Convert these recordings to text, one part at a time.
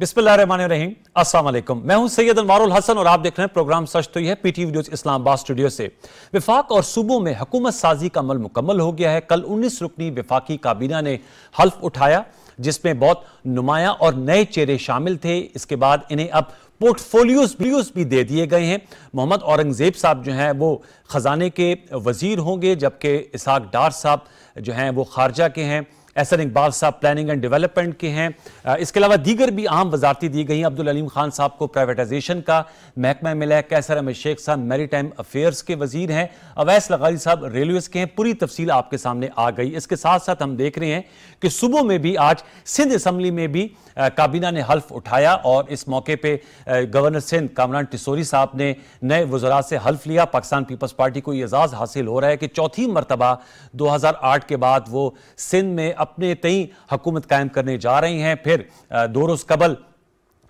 बिस्मिल्लाहिर्रहमानिर्रहीम, अस्सलाम वालेकुम। मैं हूं सैयद अनवारुल हसन और आप देख रहे हैं प्रोग्राम सच तो यह पीटीवी वीडियोज इस्लामाबाद स्टूडियो से। विफाक और सूबों में हुकूमत साजी का अमल मुकम्मल हो गया है। कल 19 रुकनी विफाकी काबीना ने हल्फ उठाया जिसमें बहुत नुमाया और नए चेहरे शामिल थे। इसके बाद इन्हें अब पोर्टफोलियोज भी दे दिए गए हैं। मोहम्मद औरंगजेब साहब जो हैं वो खजाने के वजीर होंगे, जबकि इसहाक डार साहब जो हैं वो खारजा के हैं। एहसन इकबाल साहब प्लानिंग एंड डेवलपमेंट के हैं। इसके अलावा दीगर भी अहम वजारती दी गई हैं। अब्दुल अलीम खान साहब को प्राइवेटाइजेशन का महकमा मिला है। कैसर अहमद शेख साहब मैरी टाइम अफेयर्स के वजीर हैं। अवैस लगारी साहब रेलवेज के हैं। पूरी तफसील आपके सामने आ गई। इसके साथ साथ हम देख रहे हैं कि सुबह में भी आज सिंध असम्बली में भी काबीना ने हल्फ उठाया और इस मौके पे गवर्नर सिंध कामरान टिसोरी साहब ने नए वज़रा से हल्फ लिया। पाकिस्तान पीपल्स पार्टी को यह एजाज़ हासिल हो रहा है कि चौथी मरतबा 2008 के बाद वो सिंध में अपने तई हुकूमत कायम करने जा रही हैं। फिर 2 रोज़ कबल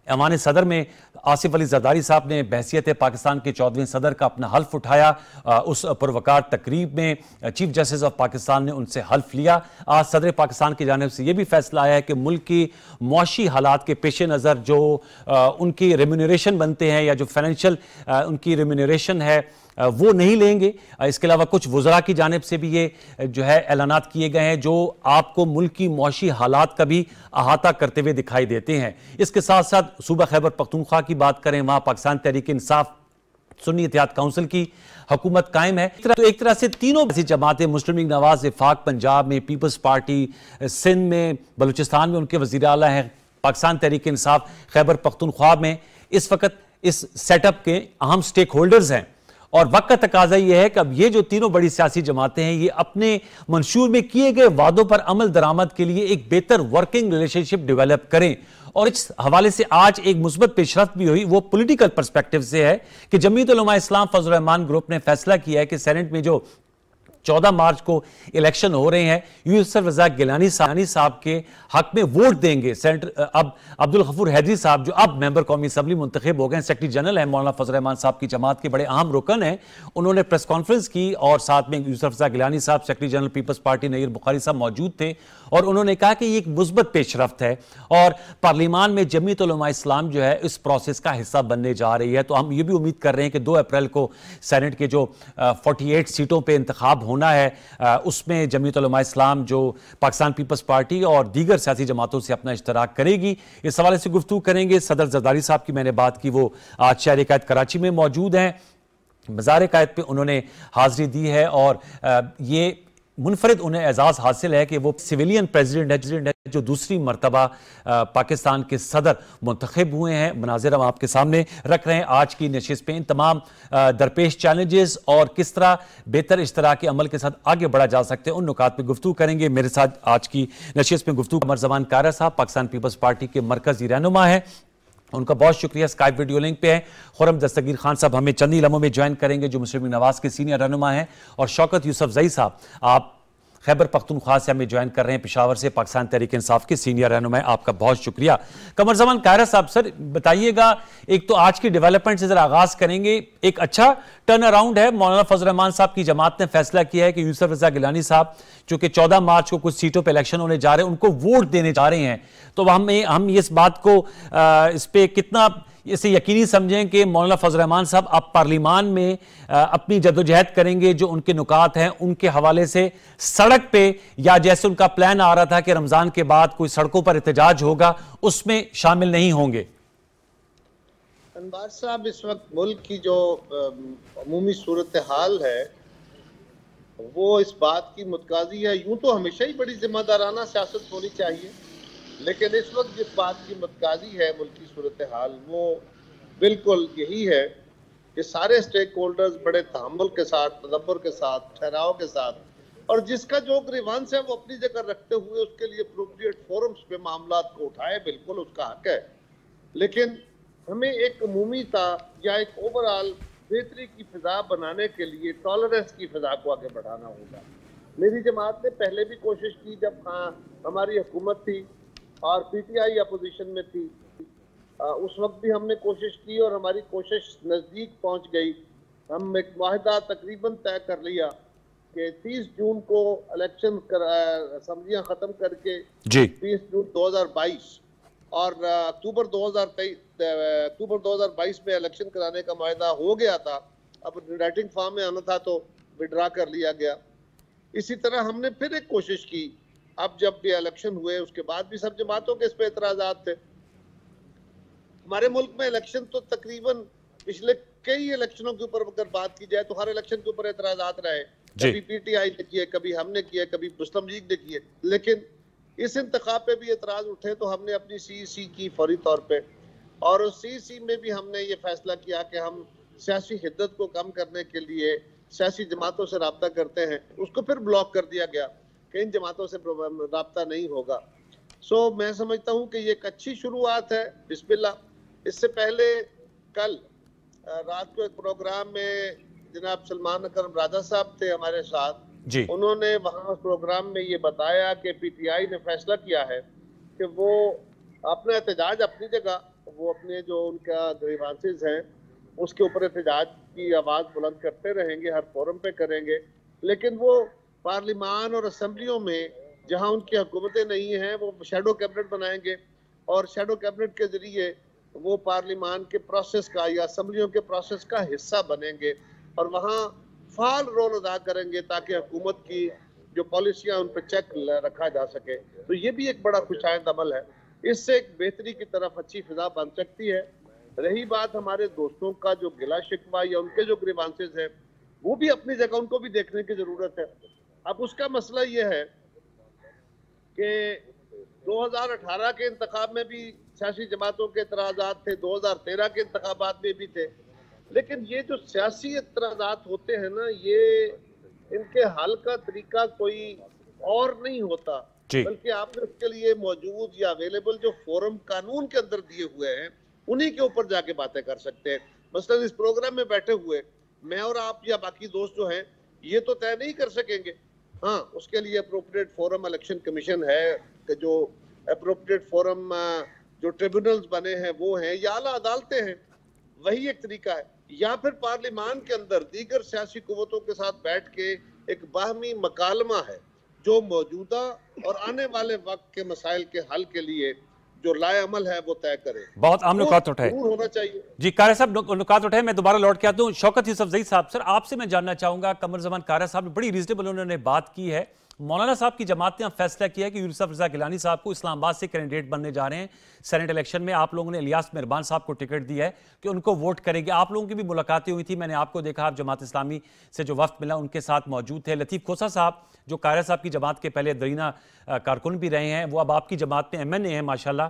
ऐवान सदर में आसिफ अली जरदारी साहब ने बहसियत पाकिस्तान के 14वें सदर का अपना हल्फ उठाया। उस पुरवकार तकरीब में चीफ जस्टिस ऑफ पाकिस्तान ने उनसे हल्फ लिया। आज सदर पाकिस्तान की जानिब से यह भी फैसला आया है कि मुल्क की मुआशी हालात के पेश नज़र जो उनकी रेम्यूनरेशन बनते हैं या जो फाइनेंशियल उनकी रेम्यूनरेशन है वो नहीं लेंगे। इसके अलावा कुछ वज़रा की जानिब से भी ये जो है ऐलानात किए गए हैं जो आपको मुल्क की मुआशी हालात का भी अहाता करते हुए दिखाई देते हैं। इसके साथ साथ सूबा खैबर पख्तूनख्वा की बात करें, वहाँ पाकिस्तान तहरीक इंसाफ सुन्नी इत्तेहाद काउंसिल की हुकूमत कायम है। तो एक तरह से तीनों ऐसी जमातें मुस्लिम लीग नवाज वफाक पंजाब में, पीपल्स पार्टी सिंध में, बलूचिस्तान में उनके वज़ीर आला हैं, पाकिस्तान तहरीक इंसाफ खैबर पख्तूनख्वा में इस वक्त इस सेटअप के अहम स्टेक होल्डर्स हैं। और वक्त का तकाजा यह है कि अब ये जो तीनों बड़ी सियासी जमातें हैं ये अपने मंशूर में किए गए वादों पर अमल दरामद के लिए एक बेहतर वर्किंग रिलेशनशिप डेवलप करें। और इस हवाले से आज एक मुस्बत पेशरफ्त भी हुई, वो पॉलिटिकल पर्सपेक्टिव से है कि जमीयत उलमा इस्लाम फजल रहमान ग्रुप ने फैसला किया है कि सेनेट में जो 14 मार्च को इलेक्शन हो रहे हैं, यूसुफ रज़ा गिलानी साहब के हक में वोट देंगे। सेनेटर अब अब्दुल गफूर हैदरी साहब जो अब मेंबर कौमी असम्बली मुंतखब हो गए, सेक्रेटरी जनरल है, मौलाना फजल रहमान साहब की जमात के बड़े अहम रुकन हैं, उन्होंने प्रेस कॉन्फ्रेंस की और साथ में यूसुफ रज़ा गिलानी साहब, secretary general peoples party Nayyar Bukhari साहब मौजूद थे। और उन्होंने कहा कि ये एक मुस्बत पेशरफ्त है और पार्लियामान में जमीयत उलमा इस्लाम जो है इस प्रोसेस का हिस्सा बनने जा रही है। तो हम ये भी उम्मीद कर रहे हैं कि 2 अप्रैल को सेनेट के जो 48 सीटों पर इंतखाब होना है उसमें जमीयत उलमा इस्लाम जो पाकिस्तान पीपल्स पार्टी और दीगर सियासी जमातों से अपना इश्तराक करेगी। इस हवाले से गुफ्तगू करेंगे। सदर जरदारी साहब की मैंने बात की, वो आज शहर कायद कराची में मौजूद हैं। मज़ार कायद पे उन्होंने हाजिरी दी है और ये मुनफरिद उन्हें एजाज़ हासिल है कि वो सिविलियन प्रेसिडेंट है जो दूसरी मरतबा पाकिस्तान के सदर मुंतखब हुए हैं। मनाजिर हम आपके सामने रख रहे हैं आज की नशिस्त पे। इन तमाम दरपेश चैलेंजेस और किस तरह बेहतर इश्तराकी अमल के साथ आगे बढ़ा जा सकते हैं उन नुकात पर गुफ्तगू करेंगे। मेरे साथ आज की नशिस्त में गुफ्तगू कमर जमान कारा साहब पाकिस्तान पीपल्स पार्टी के मरकजी रहनुमा है, उनका बहुत शुक्रिया। स्काइप वीडियो लिंक पे है। खुरम दस्तगीर खान साहब हमें चंद ही लम्हों में ज्वाइन करेंगे जो मुस्लिम लीग नवाज के सीनियर रहनुमा हैं। और शौकत यूसुफजई साहब आप खैबर पख्तूनख्वा से हमें ज्वाइन कर रहे हैं, पेशावर से पाकिस्तान तहरीक इंसाफ के सीनियर रहनुमा हैं, आपका बहुत शुक्रिया। कमर जमान कायरा साहब, सर बताइएगा, एक तो आज की डेवलपमेंट से जरा आगाज करेंगे। एक अच्छा टर्न अराउंड है, मौलाना फजल रहमान साहब की जमात ने फैसला किया है कि यूसुफ रज़ा गिलानी साहब चूंकि 14 मार्च को कुछ सीटों पर इलेक्शन होने जा रहे हैं, उनको वोट देने जा रहे हैं। तो हम इस बात को इस पर कितना इसे यकीनी समझें कि मौलाना फजल रहमान साहब आप पार्लियामान में अपनी जद्दोजहद करेंगे, जो उनके नुकात हैं उनके हवाले से सड़क पे, या जैसे उनका प्लान आ रहा था कि रमजान के बाद कोई सड़कों पर एहतजाज होगा, उसमें शामिल नहीं होंगे? अनवार साहब, इस वक्त मुल्क की जो अमूमी सूरत हाल है वो इस बात की मुतकाजी है। यूं तो हमेशा ही बड़ी जिम्मेदाराना सियासत होनी चाहिए, लेकिन इस वक्त जिस बात की मुतकाजी है मुल्क की सूरत हाल वो बिल्कुल यही है कि सारे स्टेक होल्डर्स बड़े तहम्मुल के साथ, तदब्बर के साथ, ठहराव के साथ और जिसका जो ग्रीवांस है वो अपनी जगह रखते हुए उसके लिए अप्रोप्रिएट फोरम्स पे मामलात को उठाए, बिल्कुल उसका हक है। लेकिन हमें एक अमूमीता या एक ओवरऑल बेहतरी की फिजा बनाने के लिए टॉलरेंस की फिजा को आगे बढ़ाना होगा। मेरी जमात ने पहले भी कोशिश की, जब हमारी हुकूमत थी और पीटीआई अपोजिशन में थी, उस वक्त भी हमने कोशिश की और हमारी कोशिश नज़दीक पहुंच गई। हम एक वाहिदा तकरीबन तय कर लिया कि 30 जून को इलेक्शन असम्बलियाँ ख़त्म करके 20 जून 2022 और अक्टूबर 2022 में इलेक्शन कराने का मायदा हो गया था। अब राइटिंग फॉर्म में आना था तो विड्रा कर लिया गया। इसी तरह हमने फिर एक कोशिश की, अब जब भी इलेक्शन हुए उसके बाद भी सब जमातों के इस पे एतराजात थे। हमारे मुल्क में इलेक्शन तो तकरीबन पिछले कई इलेक्शनों के ऊपर अगर बात की जाए तो हर इलेक्शन के ऊपर एतराजात रहे। कभी पीटीआई ने किए, कभी हमने किए, कभी मुस्लिम लीग ने किए, लेकिन इस इंतखाब पे भी एतराज उठे तो हमने अपनी सीईसी की फौरी तौर पे, और उस सीईसी में भी हमने ये फैसला किया कि हम सियासी हिद्दत को कम करने के लिए सियासी जमातों से रब्ता करते हैं। उसको फिर ब्लॉक कर दिया गया कि इन जमातों से रब्ता नहीं होगा। मैं समझता हूँ कि ये एक अच्छी शुरुआत है, बिस्मिल्लाह। इससे पहले कल रात को एक प्रोग्राम में जनाब सलमान अकरम राजा साहब थे हमारे साथ जी। उन्होंने वहाँ प्रोग्राम में ये बताया कि पीटीआई ने फैसला किया है कि वो अपना एहतजाज अपनी जगह, वो अपने जो उनका ग्रीवांसेस हैं उसके ऊपर एहतजाज की आवाज़ बुलंद करते रहेंगे, हर फोरम पे करेंगे, लेकिन वो पार्लिमान और असम्बलियों में जहाँ उनकी हुकूमतें नहीं हैं वो शेडो कैबिनेट बनाएंगे और शेडो कैबिनेट के जरिए वो पार्लिमान के प्रोसेस का या असम्बलियों के प्रोसेस का हिस्सा बनेंगे और वहाँ फाल रोल अदा करेंगे ताकि हुकूमत की जो पॉलिसियाँ उन पर चेक रखा जा सके। तो ये भी एक बड़ा खुशाइंद अमल है, इससे एक बेहतरी की तरफ अच्छी फिजा बन सकती है। रही बात हमारे दोस्तों का जो गिला शिकवा या उनके जो ग्रीवांसेस हैं वो भी अपनी जगह उनको भी देखने की जरूरत है। अब उसका मसला ये है कि 2018 के इंतखाब में भी सियासी जमातों के एतराजात थे, 2013 के इंतखाबात में भी थे, लेकिन ये जो सियासी एतराजात होते हैं ना, ये इनके हल का तरीका कोई और नहीं होता, बल्कि आपने उसके लिए मौजूद या अवेलेबल जो फोरम कानून के अंदर दिए हुए हैं उन्हीं के ऊपर जाके बातें कर सकते हैं। मसलन इस प्रोग्राम में बैठे हुए मैं और आप या बाकी दोस्त जो हैं ये तो तय नहीं कर सकेंगे। हाँ, उसके लिए अप्रोप्रिएट फोरम इलेक्शन कमीशन है कि जो अप्रोप्रिएट फोरम जो ट्रिब्यूनल्स बने हैं वो हैं या आला अदालतें हैं, वही एक तरीका है। या फिर पार्लियामान के अंदर दीगर सियासी कुव्वतों के साथ बैठ के एक बाहमी मकालमा है जो मौजूदा और आने वाले वक्त के मसाइल के हल के लिए जो लाए अमल है वो तय करे। बहुत अहम नुकात उठाए होना चाहिए जी। कारी साहब नुकात उठाए, मैं दोबारा लौट के आता हूं। शौकत यूसुफजई साहब, सर आपसे मैं जानना चाहूंगा, कमर जमान कारी साहब ने बड़ी रीजनेबल उन्होंने बात की है। मौलाना साहब की जमात ने फैसला किया है कि यूसुफ रजा गिलानी साहब को इस्लामाबाद से कैंडिडेट बनने जा रहे हैं सेनेट इलेक्शन में। आप लोगों ने इलियास मेहरबान साहब को टिकट दिया है कि उनको वोट करेंगे। आप लोगों की भी मुलाकातें हुई थी, मैंने आपको देखा, आप जमात इस्लामी से जो वफ्द मिला उनके साथ मौजूद थे। लतीफ़ खोसा साहब जो कारी साहब की जमात के पहले दरीना कारकुन भी रहे हैं, वो अब आपकी जमात में MNA हैं माशाल्लाह।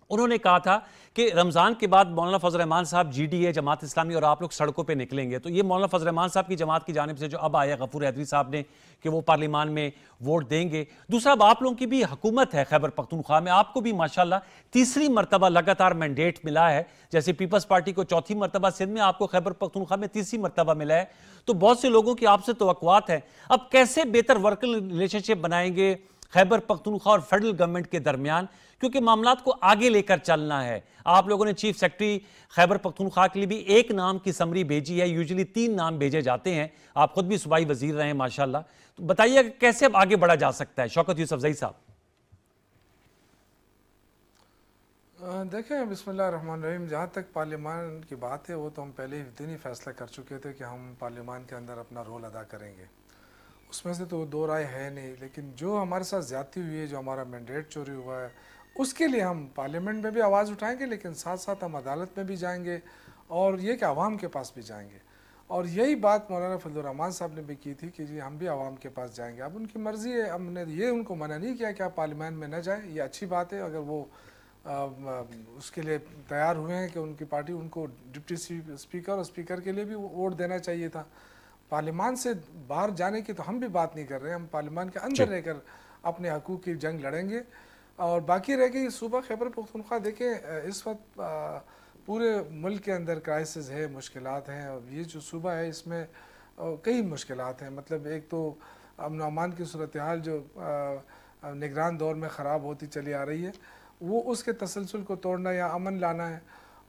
उन्होंने कहा था कि रमज़ान के बाद मौलाना फजल रहमान साहब GDA जमात इस्लामी और आप लोग सड़कों पे निकलेंगे। तो ये मौलाना फजल रहमान साहब की जमात की जानिब से जो अब आया गफूर हैदरी साहब ने कि वो पार्लियामान में वोट देंगे। दूसरा, अब आप लोगों की भी हुकूमत है खैबर पख्तूनख्वा में, आपको भी माशाल्लाह तीसरी मरतबा लगातार मैंडेट मिला है। जैसे पीपल्स पार्टी को चौथी मरतबा सिंध में, आपको खैबर पख्तूनख्वा में तीसरी मरतबा मिला है। तो बहुत से लोगों की आपसे तवक्कुआत है। अब कैसे बेहतर वर्किंग रिलेशनशिप बनाएंगे खैबर पख्तूनख्वा और फेडरल गवर्नमेंट के दरमियान, क्योंकि मामलात को आगे लेकर चलना है। आप लोगों ने चीफ सेक्रेटरी खैबर पख्तूनख्वा के लिए भी एक नाम की समरी भेजी है, यूजुअली 3 नाम भेजे जाते हैं। आप खुद भी सूबाई वजीर रहे हैं माशाल्लाह, तो बताइए कैसे अब आगे बढ़ा जा सकता है। शौकत यूसुफजई साहब। देखें, बिस्मिल्लाहिर्रहमानिर्रहीम, जहाँ तक पार्लियामान की बात है वो तो हम पहले ही दिन ही फैसला कर चुके थे कि हम पार्लियामान के अंदर अपना रोल अदा करेंगे, उसमें से तो दो राय है नहीं। लेकिन जो हमारे साथ ज़्यादती हुई है, जो हमारा मैंडेट चोरी हुआ है, उसके लिए हम पार्लियामेंट में भी आवाज़ उठाएंगे, लेकिन साथ साथ हम अदालत में भी जाएंगे और ये कि आवाम के पास भी जाएंगे। और यही बात मौलाना फजल रहमान साहब ने भी की थी कि जी हम भी आवाम के पास जाएंगे। अब उनकी मर्ज़ी है, हमने ये उनको मना नहीं किया कि आप पार्लियामेंट में न जाएँ, ये अच्छी बात है। अगर वो उसके लिए तैयार हुए हैं कि उनकी पार्टी उनको डिप्टी स्पीकर और स्पीकर के लिए भी वोट देना चाहिए था। पार्लियामान से बाहर जाने की तो हम भी बात नहीं कर रहे हैं, हम पार्लियामान के अंदर रहकर अपने हकूक़ की जंग लड़ेंगे। और बाकी रह गई सूबा खैबर पख्तूनख्वा, देखें इस वक्त पूरे मुल्क के अंदर क्राइसिस है, मुश्किलात हैं, और ये जो सूबा है इसमें कई मुश्किलात हैं। मतलब एक तो अमन अमान की सूरत हाल जो निगरान दौर में ख़राब होती चली आ रही है, वो उसके तसलसल को तोड़ना या अमन लाना है।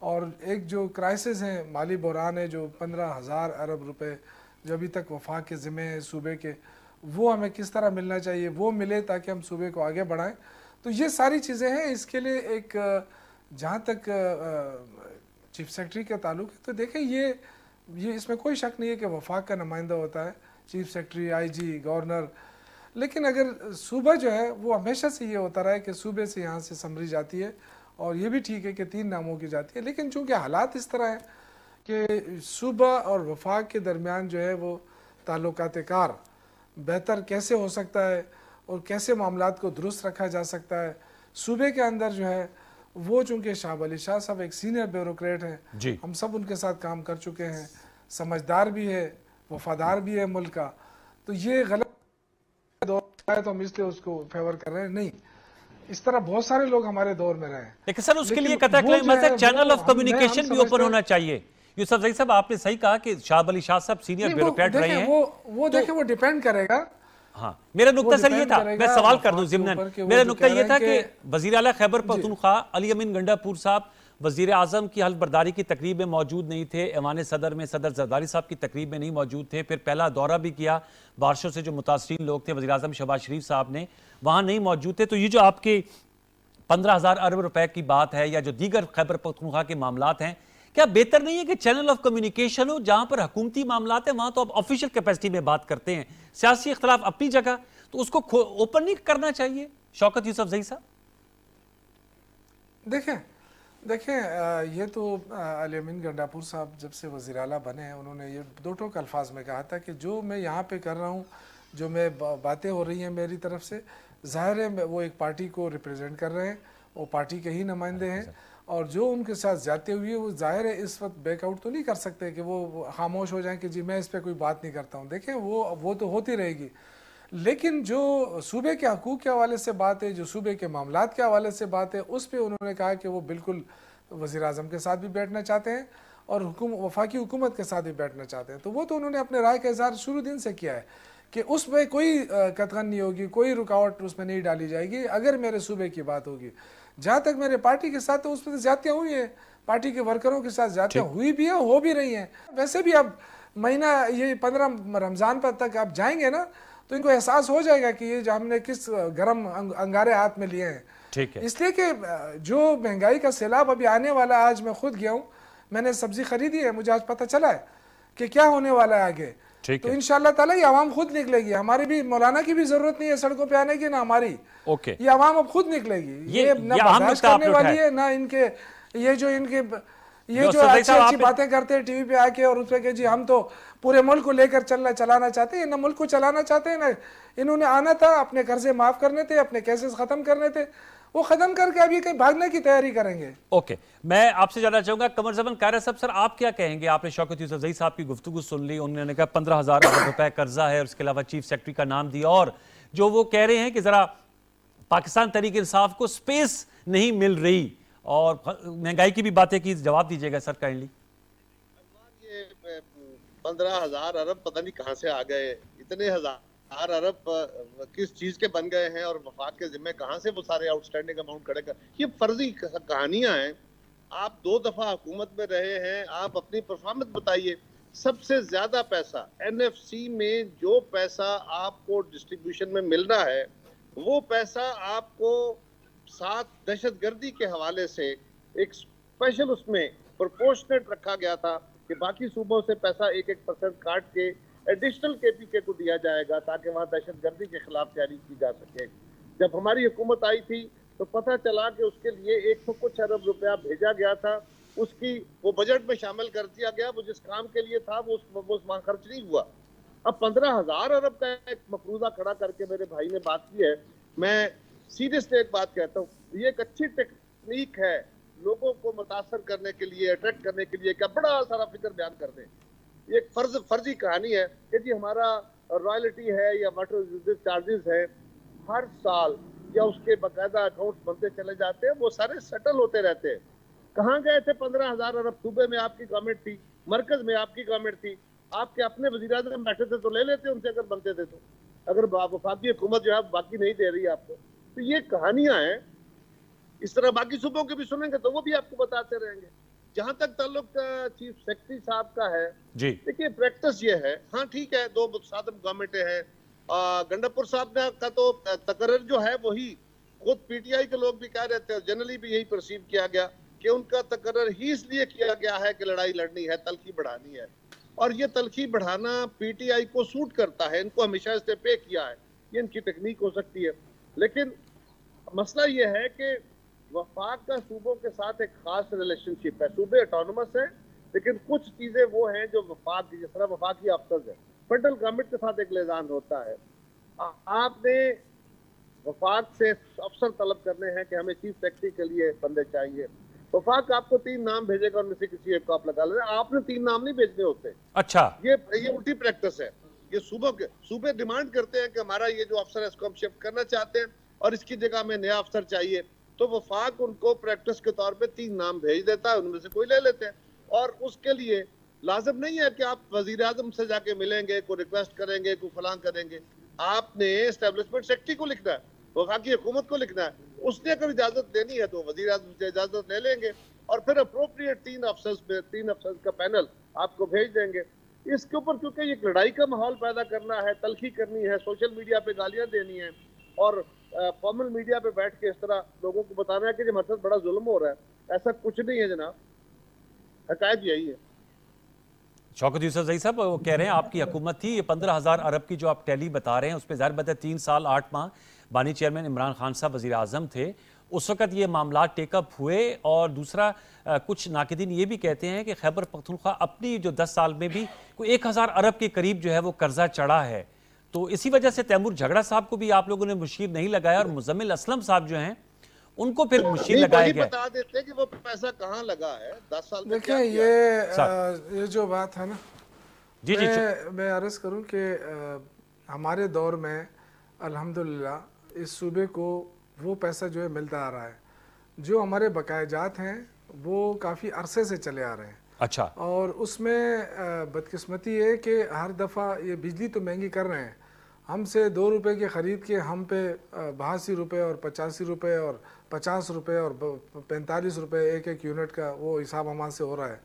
और एक जो क्राइसिस है, माली बहरान है, जो 15,000 अरब रुपए जो अभी तक वफाक के ज़िम्मे है सूबे के, वो हमें किस तरह मिलना चाहिए, वो मिले ताकि हम सूबे को आगे बढ़ाएं। तो ये सारी चीज़ें हैं। इसके लिए एक जहाँ तक चीफ सेक्रेटरी का ताल्लुक है, तो देखें ये इसमें कोई शक नहीं है कि वफाक का नुमाइंदा होता है, चीफ सेक्रेटरी, आईजी, गवर्नर। लेकिन अगर सूबा जो है वो हमेशा से ये होता रहा है कि सूबे से यहाँ से समरी जाती है, और ये भी ठीक है कि 3 नामों की जाती है। लेकिन चूँकि हालात इस तरह हैं कि सूबा और वफाक के दरमियान जो है वो ताल्लुकात कार बेहतर कैसे हो सकता है और कैसे मामलात को दुरुस्त रखा जा सकता है। सूबे के अंदर जो है वो चूँकि शाह अली शाह साहब एक सीनियर ब्यूरोक्रेट हैं, हम सब उनके साथ काम कर चुके हैं, समझदार भी है, वफादार भी है मुल्क का, तो ये गलत दौर है तो हम इसलिए उसको फेवर कर रहे हैं नहीं। इस तरह बहुत सारे लोग हमारे दौर में रहे। लेकिन सर उसके लिए चैनल ऑफ कम्युनिकेशन भी ओपन होना चाहिए। यूसुफ ज़ई साहब, आपने सही कहा कि शाह अली शाह साहब सीनियर ब्यूरोक्रेट रहे हैं, वो देखें वो डिपेंड करेगा। हाँ, मेरा नुक्ता सर ये था, मैं सवाल कर दूं ज़िम्नन, मेरा नुक्ता ये था कि वज़ीर आला खैबर पख्तूनख्वा अली अमीन गंडापुर साहब वज़ीर आज़म की हल्फ बर्दारी की तकरीब में मौजूद नहीं थे, ऐवान सदर में सदर जरदारी साहब की तकरीब में नहीं मौजूद थे, फिर पहला दौरा भी किया, बारिशों से जो मुतासरीन लोग थे वज़ीर आज़म शहबाज शरीफ साहब ने, वहाँ नहीं मौजूद थे। तो ये जो आपके 15,000 अरब रुपए की बात है या जो दीगर खैबर पख्तूनख्वा के मामलात हैं, क्या बेहतर नहीं है कि चैनल ऑफ कम्युनिकेशन हो जहां पर हुकूमती मामलात है, वहां तो आप ऑफिशियल कैपेसिटी में बात करते हैं, सियासी इख्तलाफ अपनी जगह, तो उसको ओपन नहीं करना चाहिए? शौकत यूसुफ ज़ई साहब, देखें ये तो अली अमीन गंडापुर साहब जब से वज़ीर आला बने हैं, उन्होंने ये दो टोक अल्फाज में कहा था कि जो मैं यहाँ पे कर रहा हूँ, जो मैं बातें हो रही हैं मेरी तरफ से, ज़ाहिर है वो एक पार्टी को रिप्रेजेंट कर रहे हैं, वो पार्टी के ही नुमाइंदे हैं, और जो उनके साथ जाते हुए वो ज़ाहिर है इस वक्त बैकआउट तो नहीं कर सकते कि वो खामोश हो जाएं कि जी मैं इस पर कोई बात नहीं करता हूँ। देखें वो तो होती रहेगी, लेकिन जो सूबे के हकूक़ के हवाले से बात है, जो सूबे के मामलात के हवाले से बात है, उस पर उन्होंने कहा कि वो बिल्कुल वज़ीर आज़म के साथ भी बैठना चाहते हैं और वफाकी हुकूमत के साथ भी बैठना चाहते हैं। तो वो तो उन्होंने अपने राय का इज़हार शुरू दिन से किया है कि उसमें कोई कतगन नहीं होगी, कोई रुकावट उसमें नहीं डाली जाएगी अगर मेरे सूबे की बात होगी। जहाँ तक मेरे पार्टी के साथ, तो उसमें तो ज़्यादतियाँ हुई हैं, पार्टी के वर्करों के साथ ज़्यादतियाँ हुई भी है, हो भी रही हैं। वैसे भी अब महीना ये 15 रमज़ान पर तक आप जाएंगे ना, तो इनको एहसास हो जाएगा कि ये जो हमने किस गर्म अंगारे हाथ में लिए हैं। ठीक है, इसलिए कि जो महंगाई का सैलाब अभी आने वाला है, आज मैं खुद गया हूँ, मैंने सब्जी खरीदी है, मुझे आज पता चला है कि क्या होने वाला है आगे। तो इंशाअल्लाह ताला ये आवाम खुद निकलेगी, हमारी भी मौलाना की भी जरूरत नहीं है सड़कों पे आने की, ना हमारी। ये आवाम अब खुद निकलेगी, ये ना बर्दाश्त करने वाली है, ना इनके ये जो अच्छी बातें करते हैं टीवी पे आके और उसपे कि जी हम तो पूरे मुल्क को लेकर चलाना चाहते हैं। ना मुल्क को चलाना चाहते हैं, ना इन्होंने आना था, अपने कर्जे माफ करने थे, अपने केसेस खत्म करने थे, वो खत्म करके अभी कहीं भागने की तैयारी करेंगे। ओके, मैं आपसे जानना चाहूंगा कमर ज़मान कायरा साहब, सर आप क्या कहेंगे? आपने शौकत यूसुफ ज़ई साहब की गुफ्तगू सुन ली, उन्होंने कहा 15,000 अरब रुपए कर्जा है और उसके अलावा चीफ सेक्रेटरी का नाम दिया, और जो वो कह रहे हैं कि जरा पाकिस्तान तहरीक इंसाफ को स्पेस नहीं मिल रही, और महंगाई की भी बातें की, जवाब दीजिएगा सर काइंडली। ये 15,000 अरब पता नहीं कहाँ से आ गए, इतने हजार अरब किस चीज के बन गए हैं, और वफाक के जिम्मे कहाँ से वो सारे आउटस्टैंडिंग अमाउंट खड़े कर, ये फर्जी कहानियां हैं। आप 2 दफा हुकूमत में रहे हैं, आप अपनी परफॉर्मेंस बताइए। सबसे ज्यादा पैसा एनएफसी में, जो पैसा आपको डिस्ट्रीब्यूशन में मिलना है, वो पैसा आपको साथ दहशतगर्दी के हवाले से एक स्पेशल उसमें प्रोपोर्शनेट रखा गया था कि बाकी सूबों से पैसा 1% काट के एडिशनल केपीके को दिया जाएगा ताकि वहाँ दहशतगर्दी के खिलाफ तैयारी की जा सके। जब हमारी हुकूमत आई थी तो पता चला कि उसके लिए 100 कुछ अरब रुपया भेजा गया था, उसकी वो बजट में शामिल कर दिया गया, वो जिस काम के लिए था वो वहाँ खर्च नहीं हुआ। अब 15,000 अरब का एक मफरूजा खड़ा करके मेरे भाई ने बात की है। मैं सीरियसली एक बात कहता हूँ, ये एक अच्छी टेक्निक है लोगों को मुतासर करने के लिए, अट्रैक्ट करने के लिए, क्या बड़ा सारा फिक्र बयान कर दें। ये एक फर्जी कहानी है कि जी हमारा रॉयल्टी है या वाटर चार्जेस है, हर साल या उसके बाकायदा अकाउंट बनते चले जाते हैं, वो सारे सेटल होते रहते हैं। कहाँ गए थे 15,000 अरब? सूबे में आपकी गवर्नमेंट थी, मरकज में आपकी गवर्नमेंट थी, आपके अपने वज़ीर आज़म बैठे थे तो ले लेते उनसे अगर बनते थे। तो अगर वफाकी हुकूमत जो है बाकी नहीं दे रही आपको, तो ये कहानियां हैं। इस तरह बाकी सूबों के भी सुनेंगे तो वो भी आपको बताते रहेंगे। जहां तक ताल्लुक चीफ सेक्रेटरी साहब का है, देखिए प्रैक्टिस ये है, हाँ ठीक है 2 मुतसादिम गवर्नमेंटें हैं, गंडापुर साहब का तो तकर्रर जो है वही खुद पीटीआई के लोग भी कह रहे थे, जनरली भी यही परसीव किया गया कि उनका तकर्रर ही इसलिए किया गया है कि लड़ाई लड़नी है, तलखी बढ़ानी है, और ये तलखी बढ़ाना पीटीआई को सूट करता है, इनको हमेशा इससे पे किया है, ये इनकी टेक्निक हो सकती है। लेकिन मसला ये है कि वफाक का सूबों के साथ एक खास रिलेशनशिप है। सूबे ऑटोनमस है, लेकिन कुछ चीजें वो हैं जो वफाक की, जिस तरह वफाकी अफसर है, फेडरल गवर्नमेंट के साथ एक लिजान होता है। आपने वफाक से अफसर तलब करने हैं कि हमें चीफ सेक्रेटरी के लिए बंदे चाहिए, वफाक आपको 3 नाम भेजेगा, उनमें से किसी एक को आप लगा लेना, आपने 3 नाम नहीं भेजने होते। अच्छा, ये उल्टी प्रैक्टिस है। ये सूबे डिमांड करते हैं कि हमारा ये जो अफसर है इसको हम शिफ्ट करना चाहते हैं और इसकी जगह में नया अफसर चाहिए, तो वफाक उनको प्रैक्टिस के तौर पे 3 नाम भेज देता है, उनमें से कोई ले लेते हैं। और उसके लिए लाजिम नहीं है कि आप वजीर आजम से जाके मिलेंगे, कोई रिक्वेस्ट करेंगे, कोई फलां करेंगे, आपने एस्टेब्लिशमेंट सेक्रेटरी को लिखना है, वफाकी हुकूमत को लिखना है, उसने अगर इजाजत देनी है तो वजीर आजम से इजाजत ले लेंगे और फिर अप्रोप्रिएट 3 अफसर्स का पैनल आपको भेज देंगे। इसके ऊपर क्योंकि ये लड़ाई का माहौल पैदा करना है, तलखी करनी है, सोशल मीडिया पे गालियां देनी है और फॉर्मल मीडिया पे बैठ के इस तरह लोगों को बताना है कि हमारे साथ बड़ा जुल्म हो रहा है, ऐसा कुछ नहीं है जनाब, हकायत यही है। शौकत यूसुफ ज़ई साहब वो कह रहे हैं आपकी हुकूमत थी, ये 15,000 अरब की जो आप टैली बता रहे हैं उस पर ज़ाहिर बात है 3 साल 8 माह बानी चेयरमैन इमरान खान साहब वज़ीर आज़म थे, उस वक़्त ये मामला टेकअप हुए। और दूसरा कुछ नाक़िदीन ये भी कहते हैं कि खैबर पख्तूनख्वा अपनी जो 10 साल में भी कोई 1,000 अरब के करीब जो है वो कर्जा चढ़ा है, तो इसी वजह से तैमूर झगड़ा साहब को भी आप लोगों ने मुशीर नहीं लगाया और मुजम्मिल असलम साहब जो हैं उनको फिर मुशीर लगाया गया। बता देते कि वो पैसा कहाँ लगा है 10 साल में। देखिए ये जो बात है ना, जी मैं अर्ज करूं कि हमारे दौर में अल्हम्दुलिल्लाह इस सूबे को वो पैसा जो है मिलता आ रहा है, जो हमारे बकायाजात हैं वो काफ़ी अरसे से चले आ रहे हैं। अच्छा, और उसमें बदकिस्मती है कि हर दफ़ा ये बिजली तो महंगी कर रहे हैं, हमसे 2 रुपये के ख़रीद के हम पे 82 रुपये और 85 रुपये और 50 रुपये और 45 रुपये एक यूनिट का वो हिसाब हमारे से हो रहा है।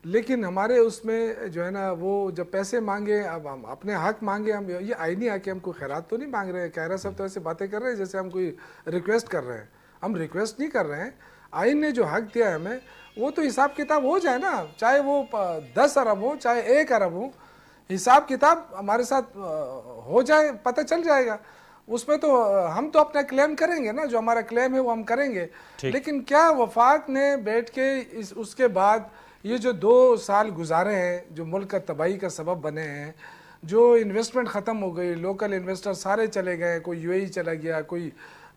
लेकिन हमारे उसमें जो है ना वो जब पैसे मांगे, अब हम अपने हक मांगे, हम ये आईनी आके हमको खैरात तो नहीं मांग रहे हैं, खैरा सब तो ऐसे बातें कर रहे हैं जैसे हम कोई रिक्वेस्ट कर रहे हैं, हम रिक्वेस्ट नहीं कर रहे हैं। आइन ने जो हक दिया है हमें वो तो हिसाब किताब हो जाए ना, चाहे वो 10 अरब हो चाहे 1 अरब हो, हिसाब किताब हमारे साथ हो जाए, पता चल जाएगा। उसमें तो हम तो अपना क्लेम करेंगे ना, जो हमारा क्लेम है वो हम करेंगे। लेकिन क्या वफाक ने बैठ के उसके बाद ये जो 2 साल गुजारे हैं, जो मुल्क का तबाही का सबब बने हैं, जो इन्वेस्टमेंट ख़त्म हो गई, लोकल इन्वेस्टर सारे चले गए, कोई यूएई चला गया, कोई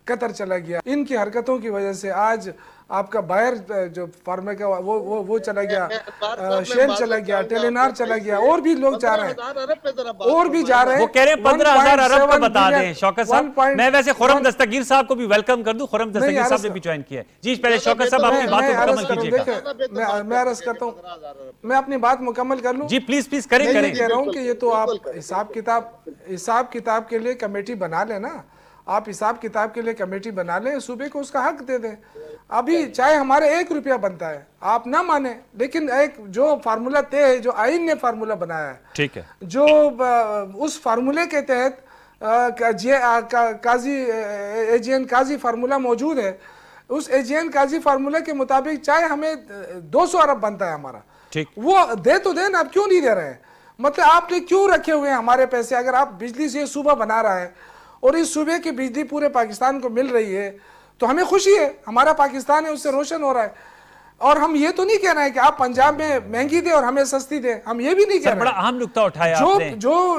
कतर चला गया, इनकी हरकतों की वजह से आज आपका बायर जो फार्मा का वो चला गया, शेल चला गया, टेलीनार चला गया, और भी लोग जा रहे हैं, और भी जा रहे हैं। वो कह रहे हैं 15,000 अरब का बता दें शौकत साहब। मैं वैसे खुरम दस्तगीर साहब को भी वेलकम कर दूं, खुरम दस्तगीर साहब ने भी ज्वाइन किया है। जी पहले शौकत साहब अपनी बात मुकम्मल कीजिएगा। मैं अर्ज करता हूं, मैं अपनी बात मुकम्मल कर लूं। जी प्लीज करें। मैं कह रहा हूं कि ये तो आप हिसाब किताब के लिए कमेटी बना लेना, आप हिसाब किताब के लिए कमेटी बना लें, सूबे को उसका हक दे दें। अभी चाहे हमारे 1 रुपया बनता है, आप ना माने, लेकिन एक जो फार्मूला तय है, जो आइन ने फार्मूला बनाया है, ठीक है, जो उस फार्मूले के तहत काजी एजीएन काजी फार्मूला मौजूद है, उस एजीएन काजी फार्मूला के मुताबिक चाहे हमें 200 अरब बनता है हमारा, ठीक, वो दे तो देना, आप क्यों नहीं दे रहे हैं? मतलब आपने क्यों रखे हुए हैं हमारे पैसे? अगर आप बिजली से सूबा बना रहा है और इस सूबे की बिजली पूरे पाकिस्तान को मिल रही है तो हमें खुशी है, हमारा पाकिस्तान है उससे रोशन हो रहा है। और हम ये तो नहीं कह रहे हैं कि आप पंजाब में महंगी दे और हमें सस्ती दे, हम ये भी नहीं कह रहे हैं। बड़ा अहम नुक्ता उठाया आपने।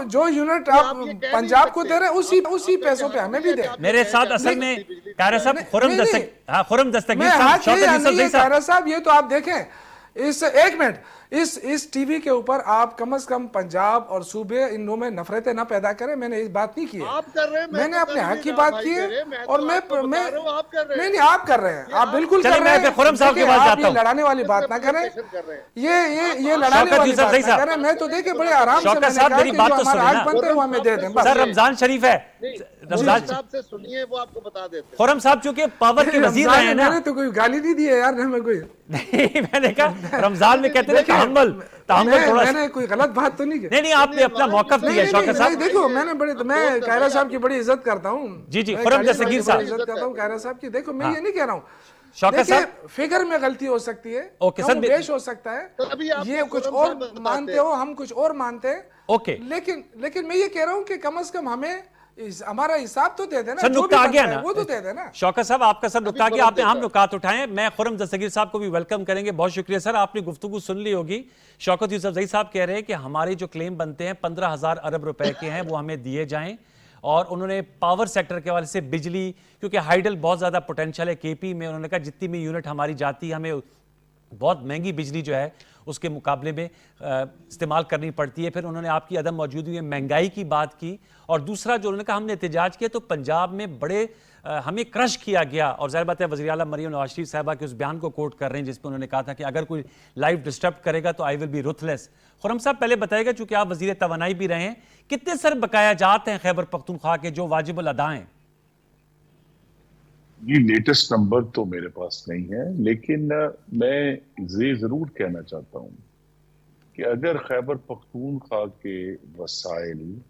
जो यूनिट आप पंजाब को दे रहे हैं उसी पैसों पे हमें भी दे। मेरे साथ असल में कायरा साहब खुरम दस्तगीर साहब, ये तो आप देखें इस 1 मिनट इस टीवी के ऊपर आप कम से कम पंजाब और सूबे इनों में नफरतें ना पैदा करें। मैंने इस बात नहीं की है, आप कर रहे हैं, मैंने अपने हक की बात की है और मैं नहीं आप कर रहे हैं, आप बिल्कुल कर रहे हैं। आप ये लड़ाने वाली बात ना करें, ये लड़ाने वाली बात ना करें। मैं तो देखिए बड़े आराम से हक बनते हुए हमें दे दें। सर रमजान शरीफ है, रमजान साहब से सुनिए, वो आपको बता देते हैं। खुर्रम साहब चूंकि पावर के वजीर रहे हैं ना। मैंने तो कोई गाली नहीं दी है यार, मैं कोई नहीं, मैंने कहा रमजान में कहते हैं तहम्मुल थोड़ा, मैंने कोई गलत बात तो नहीं की। नहीं, आपने अपना मौकफ दिया शौकत साहब। देखो मैंने मैं कायरा साहब की बड़ी इज्जत करता हूँ। जी जी, खुर्रम दस्तगीर साहब इज्जत करता हूँ कायरा साहब की। देखो मैं ये नहीं कह रहा हूँ, शौकत साहब फिगर में गलती हो सकती है, ओके सर, पेश हो सकता है, ये कुछ और मानते हो, हम कुछ और मानते हैं, ओके, लेकिन मैं ये कह रहा हूँ कि कम से कम हमें हमारा हिसाब तो दे देना। सर नुकता आ गया ना, वो तो दे देना। शौकत साहब आपका सर नुकता आ गया, आपने हम नुकात उठाए। मैं खुर्रम दस्तगीर साहब को भी वेलकम करेंगे। बहुत शुक्रिया सर, आपने गुफ्तगू सुन ली होगी। शौकत यूसुफजई साहब कह रहे हैं कि हमारे जो क्लेम बनते हैं 15,000 अरब रुपए के हैं, वो हमें दिए जाएं। और उन्होंने पावर सेक्टर के हवाले से बिजली, क्योंकि हाइडल बहुत ज़्यादा पोटेंशियल है केपी में, उन्होंने कहा जितनी भी यूनिट हमारी जाती है हमें बहुत महंगी बिजली जो है उसके मुकाबले में इस्तेमाल करनी पड़ती है। फिर उन्होंने आपकी अदम मौजूदगी में महंगाई की बात की। और दूसरा जो उन्होंने कहा हमने एहतजाज किया तो पंजाब में बड़े हमें क्रश किया गया। और ज़ाहिर बात है वज़ीर आला मरियम नवाज शरीफ साहबा के उस बयान को कोट कर रहे हैं जिसमें उन्होंने कहा था कि अगर कोई लाइफ डिस्टर्ब करेगा तो I will be ruthless. Khurram साहब पहले बताइएगा, चूंकि आप वज़ीर तवानाई भी रहे हैं, कितने सर बकाया जात हैं खैबर पख्तूनख्वा के जो वाजिबुल अदा हैं? ये लेटेस्ट नंबर तो मेरे पास नहीं है, लेकिन मैं ये जरूर कहना चाहता हूं कि अगर खैबर पख्तूनख्वा के वसाइल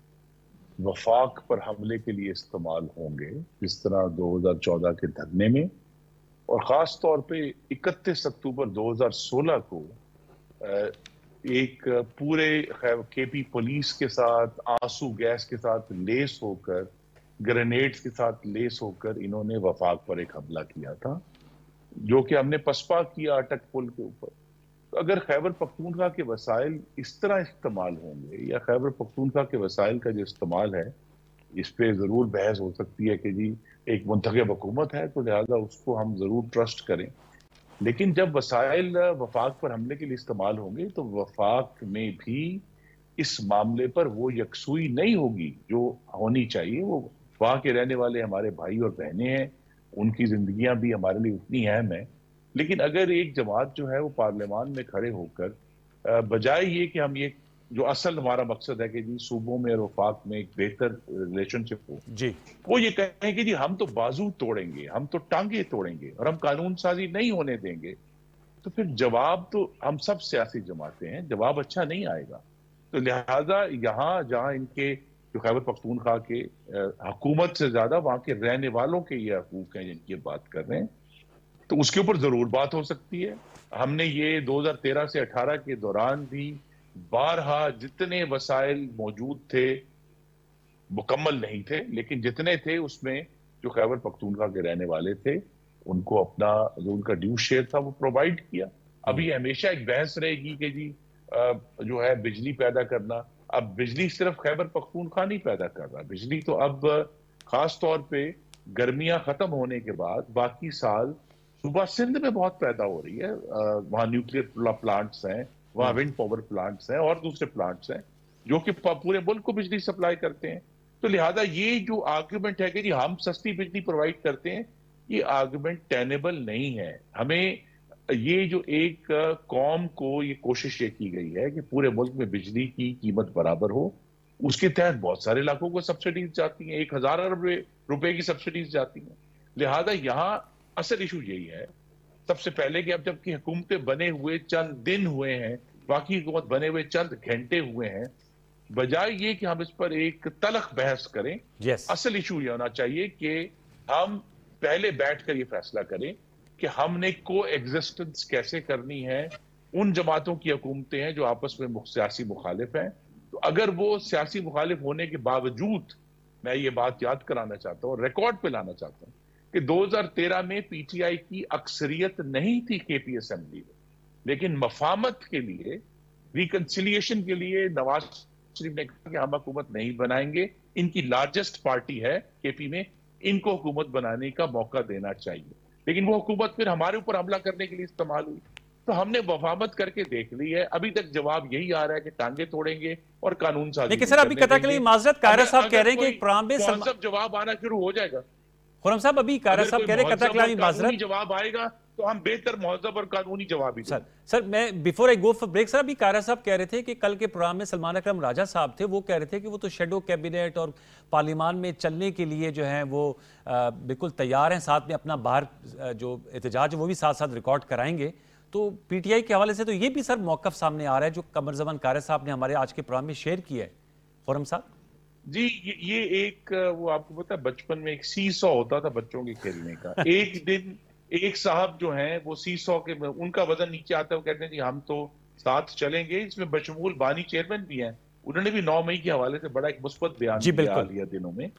वफाक पर हमले के लिए इस्तेमाल होंगे, जिस तरह 2014 के धरने में, और ख़ास तौर पे 31 अक्टूबर 2016 को एक पूरे केपी पुलिस के साथ आंसू गैस के साथ लेस होकर, ग्रेनेड्स के साथ लेस होकर इन्होंने वफाक पर एक हमला किया था, जो कि हमने पसपा किया अटक पुल के ऊपर। तो अगर खैबर पख्तूनख्वा के वसाइल इस तरह इस्तेमाल होंगे, या खैबर पख्तूनख्वा के वसाइल का जो इस्तेमाल है, इस पे जरूर बहस हो सकती है कि जी एक मुंतखब हुकूमत है तो लिहाजा उसको हम जरूर ट्रस्ट करें, लेकिन जब वसाइल वफाक पर हमले के लिए इस्तेमाल होंगे तो वफाक में भी इस मामले पर वो यकसुई नहीं होगी जो होनी चाहिए। वो वहाँ के रहने वाले हमारे भाई और बहनें हैं, उनकी जिंदगियां भी हमारे लिए उतनी अहम है। लेकिन अगर एक जमात जो है वो पार्लियामान में खड़े होकर बजाय ये कि हम ये जो असल हमारा मकसद है कि जी सूबों में और वफाक में एक बेहतर रिलेशनशिप हो जी, वो ये कहें कि जी हम तो बाजू तोड़ेंगे, हम तो टांगे तोड़ेंगे और हम कानून साजी नहीं होने देंगे, तो फिर जवाब तो हम सब सियासी जमातें हैं, जवाब अच्छा नहीं आएगा। तो लिहाजा यहाँ जहाँ इनके जो खैबर पख्तूनख्वा के हुकूमत से ज्यादा वहां के रहने वालों के ये हकूक हैं जिनकी बात कर रहे हैं, तो उसके ऊपर जरूर बात हो सकती है। हमने ये 2013 से 18 के दौरान भी बारहा जितने वसाइल मौजूद थे, मुकम्मल नहीं थे, लेकिन जितने थे उसमें जो खैबर पख्तूनख्वा के रहने वाले थे उनको अपना जो उनका ड्यू शेयर था वो प्रोवाइड किया। अभी हमेशा एक बहस रहेगी कि जी जो है बिजली पैदा करना, अब बिजली सिर्फ खैबर पख्तूनख्वा नहीं पैदा कर रहा, बिजली तो अब खास तौर पे गर्मियां खत्म होने के बाद बाकी साल सुबह सिंध में बहुत पैदा हो रही है। वहां न्यूक्लियर प्लांट्स हैं, वहां विंड पावर प्लांट्स हैं और दूसरे प्लांट्स हैं जो कि पूरे मुल्क को बिजली सप्लाई करते हैं। तो लिहाजा ये जो आर्ग्यूमेंट है कि जी हम सस्ती बिजली प्रोवाइड करते हैं, ये आर्ग्यूमेंट टेनेबल नहीं है। हमें ये जो एक कौम को ये कोशिश ये की गई है कि पूरे मुल्क में बिजली की कीमत बराबर हो, उसके तहत बहुत सारे इलाकों को सब्सिडीज जाती हैं, 1000 अरब रुपए की सब्सिडीज जाती हैं। लिहाजा यहाँ असल इशू यही है सबसे पहले कि अब जबकि हुकूमतें बने हुए चंद दिन हुए हैं, बाकी हुकूमत बने हुए चंद घंटे हुए हैं, बजाय ये कि हम इस पर एक तलख बहस करें, असल इशू ये होना चाहिए कि हम पहले बैठकर ये फैसला करें कि हमने को एग्जिस्टेंस कैसे करनी है। उन जमातों की हुकूमतें हैं जो आपस में सियासी मुखालिफ हैं, तो अगर वो सियासी मुखालिफ होने के बावजूद, मैं ये बात याद कराना चाहता हूँ, रिकॉर्ड पे लाना चाहता हूँ कि 2013 में पीटीआई की अक्सरियत नहीं थी केपी असेंबली में, लेकिन मफामत के लिए, रिकंसिलिएशन के लिए नवाज शरीफ ने कहा कि हम हुकूमत नहीं बनाएंगे, इनकी लार्जेस्ट पार्टी है केपी में, इनको हुकूमत बनाने का मौका देना चाहिए। लेकिन वो हुकूमत फिर हमारे ऊपर हमला करने के लिए इस्तेमाल हुई। तो हमने वफामत करके देख ली है, अभी तक जवाब यही आ रहा है कि टांगे तोड़ेंगे और कानून साजी। लेकिन सर अभी कथा के लिए माजरत कायरा साहब कह रहे हैं कि एक प्रोग्राम में जवाब आना शुरू हो जाएगा। खुर्रम साहब अभी कायरा साहब कह रहे हैं कथा के लिए माजरत जवाब आएगा तो हम बेहतर महज़ब और कानूनी जवाब ही देंगे। सर मैं before I go for break, sir अभी कारा साहब कह रहे थे कि कल के प्रोग्राम में सलमान अकरम राजा साहब थे, वो कह रहे थे कि वो तो शेडो कैबिनेट और पार्लियामान में चलने के लिए जो है वो बिल्कुल तैयार हैं, साथ में अपना बाहर जो एहतजाज है वो भी साथ साथ रिकॉर्ड कराएंगे। तो पीटीआई के हवाले से तो ये भी सर मौकफ सामने आ रहा है जो कमर ज़मान कारा साहब ने हमारे आज के प्रोग्राम में शेयर किया है। खुर्रम साहब जी, ये एक वो आपको पता है बचपन में एक सीसॉ होता था बच्चों के खेलने का। एक दिन एक साहब जो हैं वो सीसॉ के उनका वजन नीचे आता है, वो कहते हैं जी हम तो साथ चलेंगे। इसमें बशमूल बानी चेयरमैन भी हैं, उन्होंने भी 9 मई के हवाले से बड़ा एक मुस्बत बयान दिया हालिया दिनों में।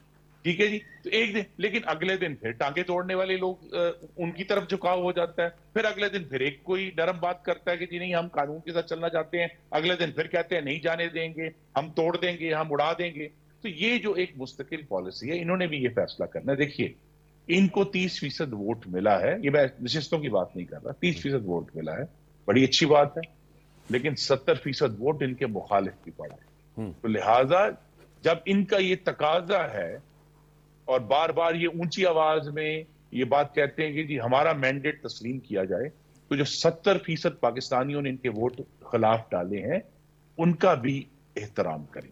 ठीक है जी, तो एक दिन, लेकिन अगले दिन फिर टांगे तोड़ने वाले लोग उनकी तरफ झुकाव हो जाता है। फिर अगले दिन फिर एक कोई नरम बात करता है कि जी नहीं हम कानून के साथ चलना चाहते हैं। अगले दिन फिर कहते हैं नहीं जाने देंगे, हम तोड़ देंगे, हम उड़ा देंगे। तो ये जो एक मुस्तकिल पॉलिसी है, इन्होंने भी ये फैसला करना है। देखिए, इनको 30% वोट मिला है, ये मैं नशिस्तों की बात नहीं कर रहा, 30% वोट मिला है, बड़ी अच्छी बात है। लेकिन 70% वोट इनके मुखालिफ भी पड़ा है। तो लिहाजा जब इनका ये तकाजा है और बार बार ये ऊंची आवाज में ये बात कहते हैं कि जी हमारा मैंडेट तस्लीम किया जाए, तो जो 70% पाकिस्तानियों ने इनके वोट खिलाफ डाले हैं उनका भी एहतराम करें।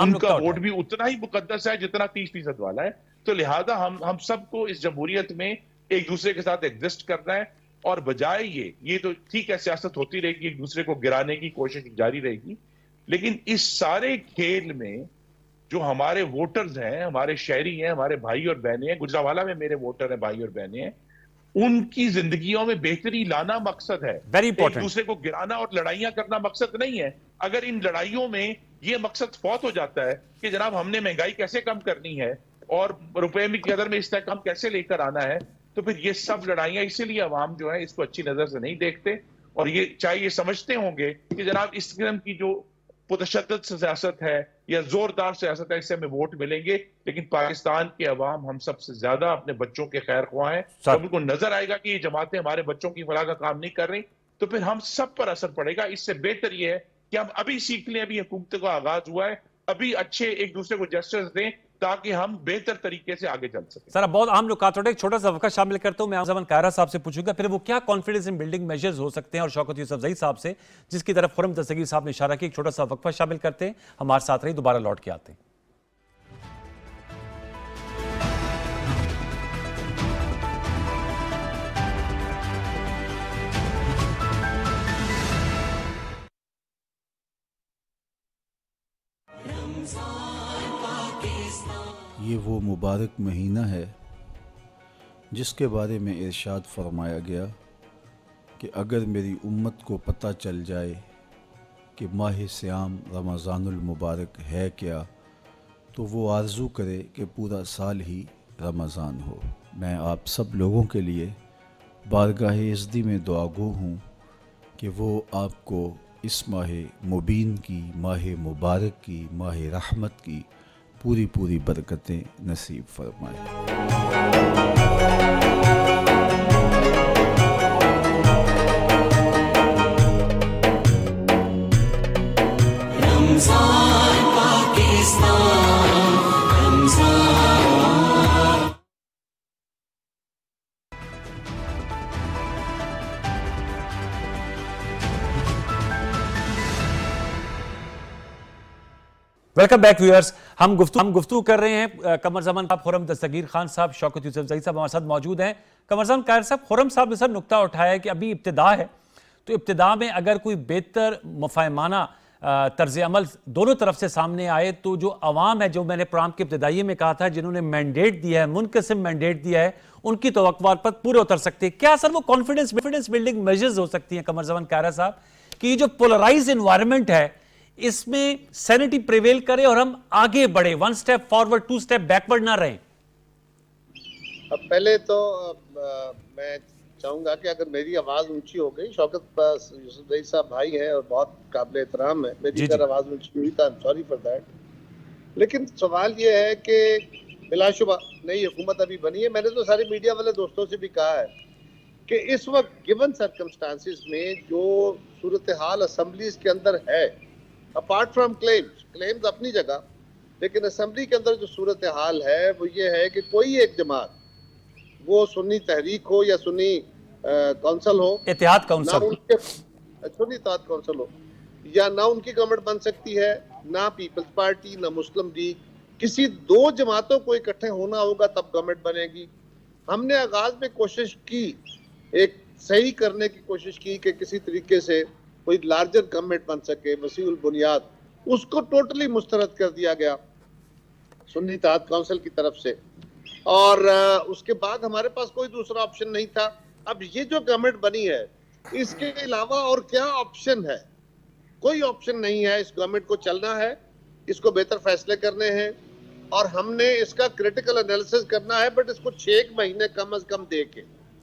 उनका वोट भी उतना ही मुकद्दस है जितना 30% वाला है। तो लिहाजा हम सबको इस जमहूरियत में एक दूसरे के साथ एग्जिस्ट करना है, और बजाय ये तो ठीक है सियासत होती रहेगी, एक दूसरे को गिराने की कोशिश जारी रहेगी, लेकिन इस सारे खेल में जो हमारे वोटर्स हैं, हमारे शहरी हैं, हमारे भाई और बहनें हैं, गुजरावाला में मेरे वोटर हैं, भाई और बहनें हैं, उनकी जिंदगियों में बेहतरी लाना मकसद है। Very important. एक दूसरे को गिराना और लड़ाइयां करना मकसद नहीं है। अगर इन लड़ाइयों में ये मकसद फौत हो जाता है कि जनाब हमने महंगाई कैसे कम करनी है और रुपए में कदर में इस्तेहकाम कैसे लेकर आना है, तो फिर ये सब लड़ाइयां, इसीलिए अवाम जो है इसको अच्छी नजर से नहीं देखते। और ये चाहे ये समझते होंगे कि जनाब इस किस्म की जो पुतशद्दद सियासत है या जोरदार सियासत है इससे हमें वोट मिलेंगे, लेकिन पाकिस्तान के अवाम हम सबसे ज्यादा अपने बच्चों के खैर ख्वाह हैं। जब उनको नजर आएगा कि ये जमातें हमारे बच्चों की फलाह का काम नहीं कर रही, तो फिर हम सब पर असर पड़ेगा। इससे बेहतर ये है कि हम अभी सीख लें, अभी हुकूमत का आगाज हुआ है, अभी अच्छे एक दूसरे को जस्टिस दें ताकि हम बेहतर तरीके से आगे चल सकें। सर अब बहुत आम नुकात एक छोटा सा वक्त शामिल करता हूं, मैं ज़मान कायरा साहब से पूछूंगा फिर वो क्या कॉन्फिडेंस इन बिल्डिंग मेजर्स हो सकते हैं, और शौकत यूसुफजई साहब से जिसकी तरफ खुर्रम दस्तगीर साहब ने इशारा किया। एक छोटा सा वक्फा शामिल करते हैं, हमारे साथ रही, दोबारा लौट के आते हैं। ये वो मुबारक महीना है जिसके बारे में इरशाद फरमाया गया कि अगर मेरी उम्मत को पता चल जाए कि माह सियाम रमज़ानुल मुबारक है क्या, तो वो आरज़ू करे कि पूरा साल ही रमज़ान हो। मैं आप सब लोगों के लिए बारगाह इज़्ज़ी में दुआगो हूँ कि वो आपको इस माह मुबीन की, माह मुबारक की, माह रहमत की पूरी पूरी बरकतें नसीब फरमाए। Welcome back viewers. हम गुफ्तगू कर रहे हैं कमर ज़मान साहब, खुर्रम दस्तगीर खान साहब, शौकत यूसुफजई साहब हमारे साथ मौजूद हैं। कमर ज़मान कायर साहब, खुर्रम साहब ने सर नुक्ता उठाया कि अभी इब्तिदा है, तो इब्तिदा में अगर कोई बेहतर मुफाहमाना तर्ज अमल दोनों तरफ से सामने आए तो जो अवाम है, जो मैंने प्रोग्राम के इब्तिदाई में कहा था, जिन्होंने मैंडेट दिया है, मुनकसिम मैंडेट दिया है, उनकी तवक्कुआत पर पूरे उतर सकते हैं। क्या सर वो कॉन्फिडेंस बिल्डिंग मेजर्स हो सकती हैं कमर ज़मान कायरा साहब कि ये जो पोलराइज इन्वायरमेंट है इसमें सैनिटी प्रिवेल करे और हम आगे बढ़े, 1 स्टेप फॉरवर्ड 2 स्टेप बैकवर्ड ना रहें? अब पहले तो मैं चाहूंगा कि अगर मेरी आवाज ऊंची हो गई, शौकत यूसुफजई साहब भाई हैं और बहुत काबिल एहतराम है, मेरी अगर आवाज ऊंची हुई तो I am sorry for that. लेकिन सवाल ये है कि बिलाशुबा नई हुकूमत अभी बनी है, मैंने तो सारे मीडिया वाले दोस्तों से भी कहा है कि इस वक्त गिवन सर्कमस्टांसिस में जो सूरत हाल असम्बलीज के अंदर है, अपार्ट फ्रॉम क्लेम्स अपनी जगह, लेकिन असम्बली के अंदर जो सूरत हाल है वो ये है कि कोई एक जमात, वो सुन्नी तहरीक हो या सुन्नी काउंसिल हो, इत्तेहाद ना काउंसिल, उनके सुन्नी इत्तेहाद काउंसिल हो, या ना उनकी गवर्नमेंट बन सकती है, ना पीपल्स पार्टी, ना मुस्लिम लीग, किसी दो जमातों को इकट्ठे होना होगा तब गवर्नमेंट बनेगी। हमने आगाज में कोशिश की, एक सही करने की कोशिश की कि किसी तरीके से कोई लार्जर गवर्नमेंट बन सके, वसीउल बुनियाद, उसको टोटली मुस्तरद कर दिया गया सुन्नी इत्तेहाद काउंसिल की तरफ से। और उसके बाद हमारे पास कोई दूसरा ऑप्शन नहीं था। अब ये जो गवर्नमेंट बनी है, इसके अलावा और क्या ऑप्शन है? कोई ऑप्शन नहीं है। इस गवर्नमेंट को चलना है, इसको बेहतर फैसले करने हैं और हमने इसका क्रिटिकल एनालिसिस करना है, बट इसको 6 महीने कम से कम दे के।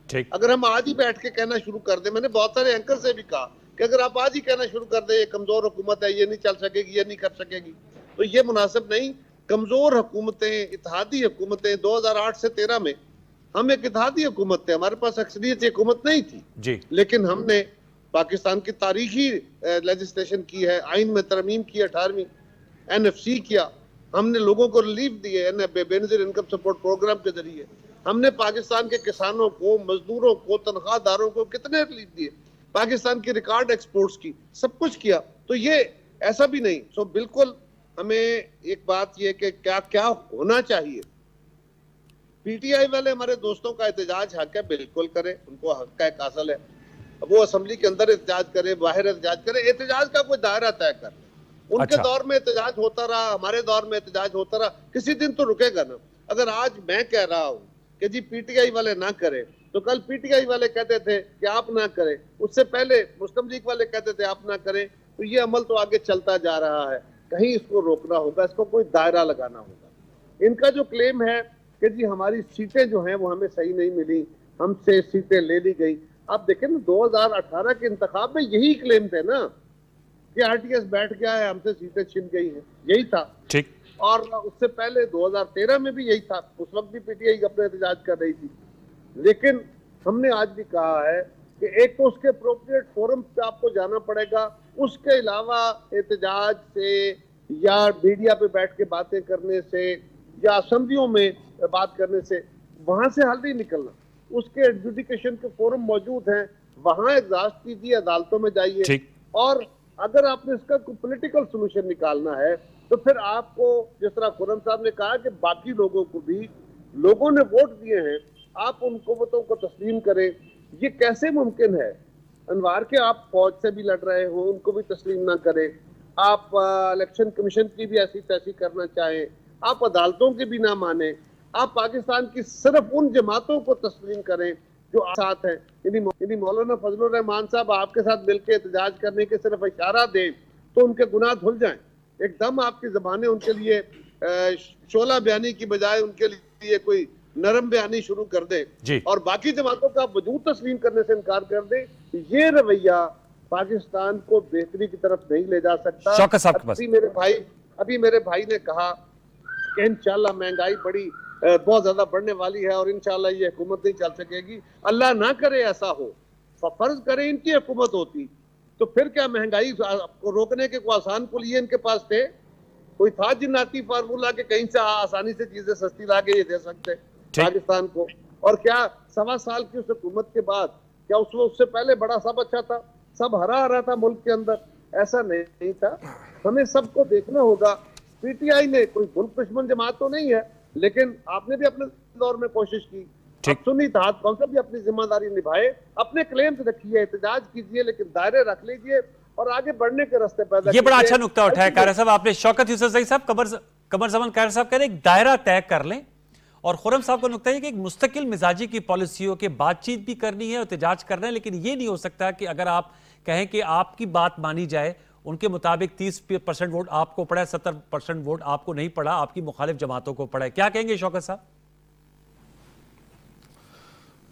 ठीक, अगर हम आज ही बैठ के कहना शुरू कर दें, मैंने बहुत सारे एंकर से भी कहा कि अगर आप आज ही कहना शुरू कर दें ये कमजोर हुकूमत है, ये नहीं चल सकेगी, ये नहीं कर सकेगी, तो ये मुनासिब नहीं। कमजोर हुकूमतें, इत्तेहादी हुकूमतें, 2008 से 13 में हम एक इत्तेहादी हुकूमत थे, हमारे पास अक्सरियत हुकूमत नहीं थी जी, लेकिन हमने पाकिस्तान की तारीखी लेजिस्लेशन की है, आइन में तरमीम की 18वीं, NFC किया, हमने लोगों को रिलीफ दिए बेनजीर इनकम सपोर्ट प्रोग्राम के जरिए, हमने पाकिस्तान के किसानों को, मजदूरों को, तनख्वाहदारों को कितने रिलीफ दिए, पाकिस्तान की रिकॉर्ड एक्सपोर्ट्स की, सब कुछ किया। तो ये ऐसा भी नहीं। सो बिल्कुल हमें एक बात ये कि क्या क्या होना चाहिए। PTI वाले हमारे दोस्तों का एहतजाज हक है, बिल्कुल करें, उनको हक का एक हासिल है, वो असेंबली के अंदर एहतजाज करे, बाहर एहतजाज करे, एहतजाज का कोई दायरा तय कर। उनके दौर में एहतजाज होता रहा, हमारे दौर में एहतजाज होता रहा, किसी दिन तो रुकेगा ना। अगर आज मैं कह रहा हूँ कि जी PTI वाले ना करें, तो कल PTI वाले कहते थे कि आप ना करें, उससे पहले मुस्लिम लीग वाले कहते थे आप ना करें, तो ये अमल तो आगे चलता जा रहा है। कहीं इसको रोकना होगा, इसको कोई दायरा लगाना होगा। इनका जो क्लेम है कि जी हमारी सीटें जो हैं वो हमें सही नहीं मिली, हमसे सीटें ले ली गई। आप देखें ना, 2018 के इंतखाब में यही क्लेम थे ना कि RTS बैठ गया है, हमसे सीटें छिन गई हैं, यही था। ठीक, और उससे पहले 2013 में भी यही था, उस वक्त भी PTI अपने एहतजाज कर रही थी। लेकिन हमने आज भी कहा है कि एक तो उसके अप्रोप्रिएट फोरम पे आपको जाना पड़ेगा, उसके अलावा एहतजाज से या मीडिया पे बैठ के बातें करने से या असेंबलियों में बात करने से वहां से हल नहीं निकलना। उसके एडजुडिकेशन के फोरम मौजूद हैं, वहां एग्जास्ट कीजिए, अदालतों में जाइए। और अगर आपने इसका कोई पॉलिटिकल सोल्यूशन निकालना है तो फिर आपको, जिस तरह खुर्रम साहब ने कहा कि बाकी लोगों को भी लोगों ने वोट दिए हैं, आप उन कुव्वतों को तस्लीम करें। ये कैसे मुमकिन है अनवार के आप फौज से भी लड़ रहे हो, उनको भी तस्लीम ना करें, आप इलेक्शन कमीशन की भी ऐसी तैसी करना चाहें, आप अदालतों की भी ना माने, आप पाकिस्तान की सिर्फ उन जमातों को तस्लीम करें जो साथ हैं। यदि मौलाना फजलुर रहमान साहब आपके साथ मिलकर एहतजाज करने के सिर्फ इशारा दें तो उनके गुनाह धुल जाएं। एकदम आपकी ज़बानें उनके लिए शोला बयानी की बजाय उनके लिए कोई नरम बयानी शुरू कर दे और बाकी जमातों का वजूद तस्लीम करने से इनकार कर दे। ये रवैया पाकिस्तान को बेहतरी की तरफ नहीं ले जा सकता। अभी मेरे भाई ने कहा कि इंशाल्लाह महंगाई बहुत ज्यादा बढ़ने वाली है और इंशाल्लाह ये हुकूमत नहीं चल सकेगी। अल्लाह ना करे ऐसा हो, फर्ज करे इनकी हुकूमत होती तो फिर क्या महंगाई को रोकने के कोई आसान पुलिये इनके पास थे? कोई था जिन्नाती फार्मूला के कहीं से आसानी से चीजें सस्ती ला के ये दे सकते पाकिस्तान को? और क्या 1.25 साल की उस हुकूमत के बाद क्या उससे पहले बड़ा सब अच्छा था, सब हरा हरा था मुल्क के अंदर? ऐसा नहीं था। हमें सबको देखना होगा। PTI ने कोई मुल्क दुश्मन जमात तो नहीं है, लेकिन आपने भी अपने दौर में कोशिश की। सुन्नी इत्तेहाद काउंसिल भी अपनी जिम्मेदारी निभाए, अपने क्लेम्स रखिए, एहतजाज कीजिए, लेकिन दायरे रख लीजिए और आगे बढ़ने के रास्ते पैदा। ये बड़ा अच्छा नुक्ता उठाया कारया साहब आपने। शौकत यूसुफजई साहब, कमर जमान कारया साहब कह रहे एक दायरा तय कर लें, और खुर्रम साहब का नुक्ता है कि एक मुस्तकिल मिजाजी की पॉलिसियों के बातचीत भी करनी है, एहतजाज करना है, लेकिन ये नहीं हो सकता कि अगर आप कहें कि आपकी बात मानी जाए, उनके मुताबिक 30% वोट आपको पड़ा है, 70% वोट आपको नहीं पड़ा, आपकी मुखालिफ जमातों को पड़ा है। क्या कहेंगे शौकत साहब?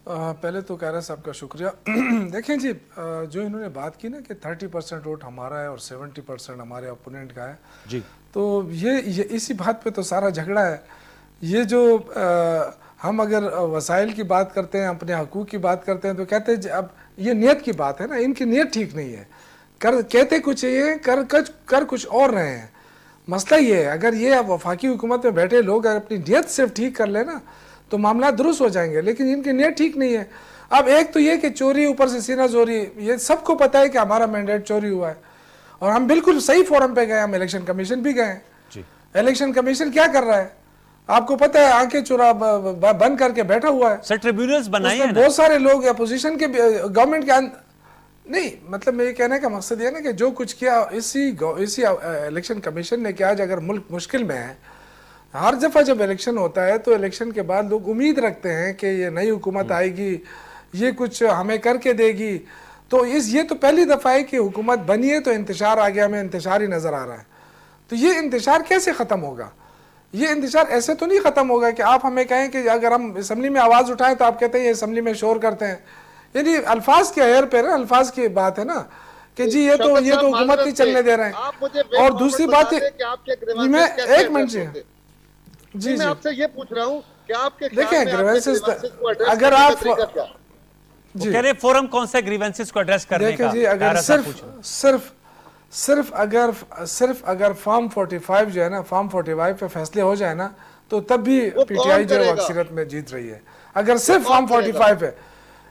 पहले तो कारया साहब का शुक्रिया। देखें जी, जो इन्होंने बात की ना कि 30% वोट हमारा है और 70% हमारे ओपोनेंट का है जी, तो ये इसी बात पे तो सारा झगड़ा है। ये जो हम अगर वसाइल की बात करते हैं, अपने हकूक़ की बात करते हैं, तो कहते हैं अब ये नीयत की बात है ना, इनकी नीयत ठीक नहीं है। कहते कुछ ये कर कुछ और रहे हैं। मसला ये है, अगर ये अब वफाकी हुकूमत में बैठे लोग अगर अपनी नीयत सिर्फ ठीक कर ले ना तो मामला दुरुस्त हो जाएंगे, लेकिन इनकी नीयत ठीक नहीं है। अब एक तो ये कि चोरी ऊपर से सीना चोरी, ये सबको पता है कि हमारा मैंडेट चोरी हुआ है और हम बिल्कुल सही फोरम पे गए, हम इलेक्शन कमीशन भी गए। इलेक्शन कमीशन क्या कर रहा है आपको पता है, आंखें चुरा बंद करके बैठा हुआ है। सर ट्रिब्यूनल्स बनाए हैं, बहुत सारे लोग अपोजिशन के गवर्नमेंट के नहीं, मतलब मेरे कहने का मकसद ये ना कि जो कुछ किया इसी इलेक्शन कमीशन ने किया। आज अगर मुल्क मुश्किल में है, हर दफ़ा जब इलेक्शन होता है तो इलेक्शन के बाद लोग उम्मीद रखते हैं कि ये नई हुकूमत आएगी, ये कुछ हमें करके देगी। तो ये तो पहली दफ़ा है कि हुकूमत बनी है तो इंतशार आ गया, हमें इंतशार ही नज़र आ रहा है। तो ये इंतशार कैसे ख़त्म होगा? ये इंतजार ऐसे तो नहीं ख़त्म होगा कि आप हमें कहें कि अगर हम असम्बली में आवाज़ उठाएं तो आप कहते हैं ये असम्बली में शोर करते हैं। यानी अल्फाज के एयर पे ना, अल्फाज की बात है ना कि जी ये तो हुकूमत नहीं चलने दे रहे हैं। और दूसरी बात मैं एक मिनट से जी मैं आपसे ये पूछ रहा हूँ कि आपके देखिए ग्रीवेंसेस, अगर आप जी कह रहे फोरम कौन से ग्रीवेंसेस को एड्रेस करने का, जी अगर सिर्फ अगर फॉर्म 45 जो है ना, फॉर्म 45 पे फैसले हो जाए ना तो तब भी पीटीआई जो है अक्सरियत में जीत रही है। अगर सिर्फ फॉर्म 45 पे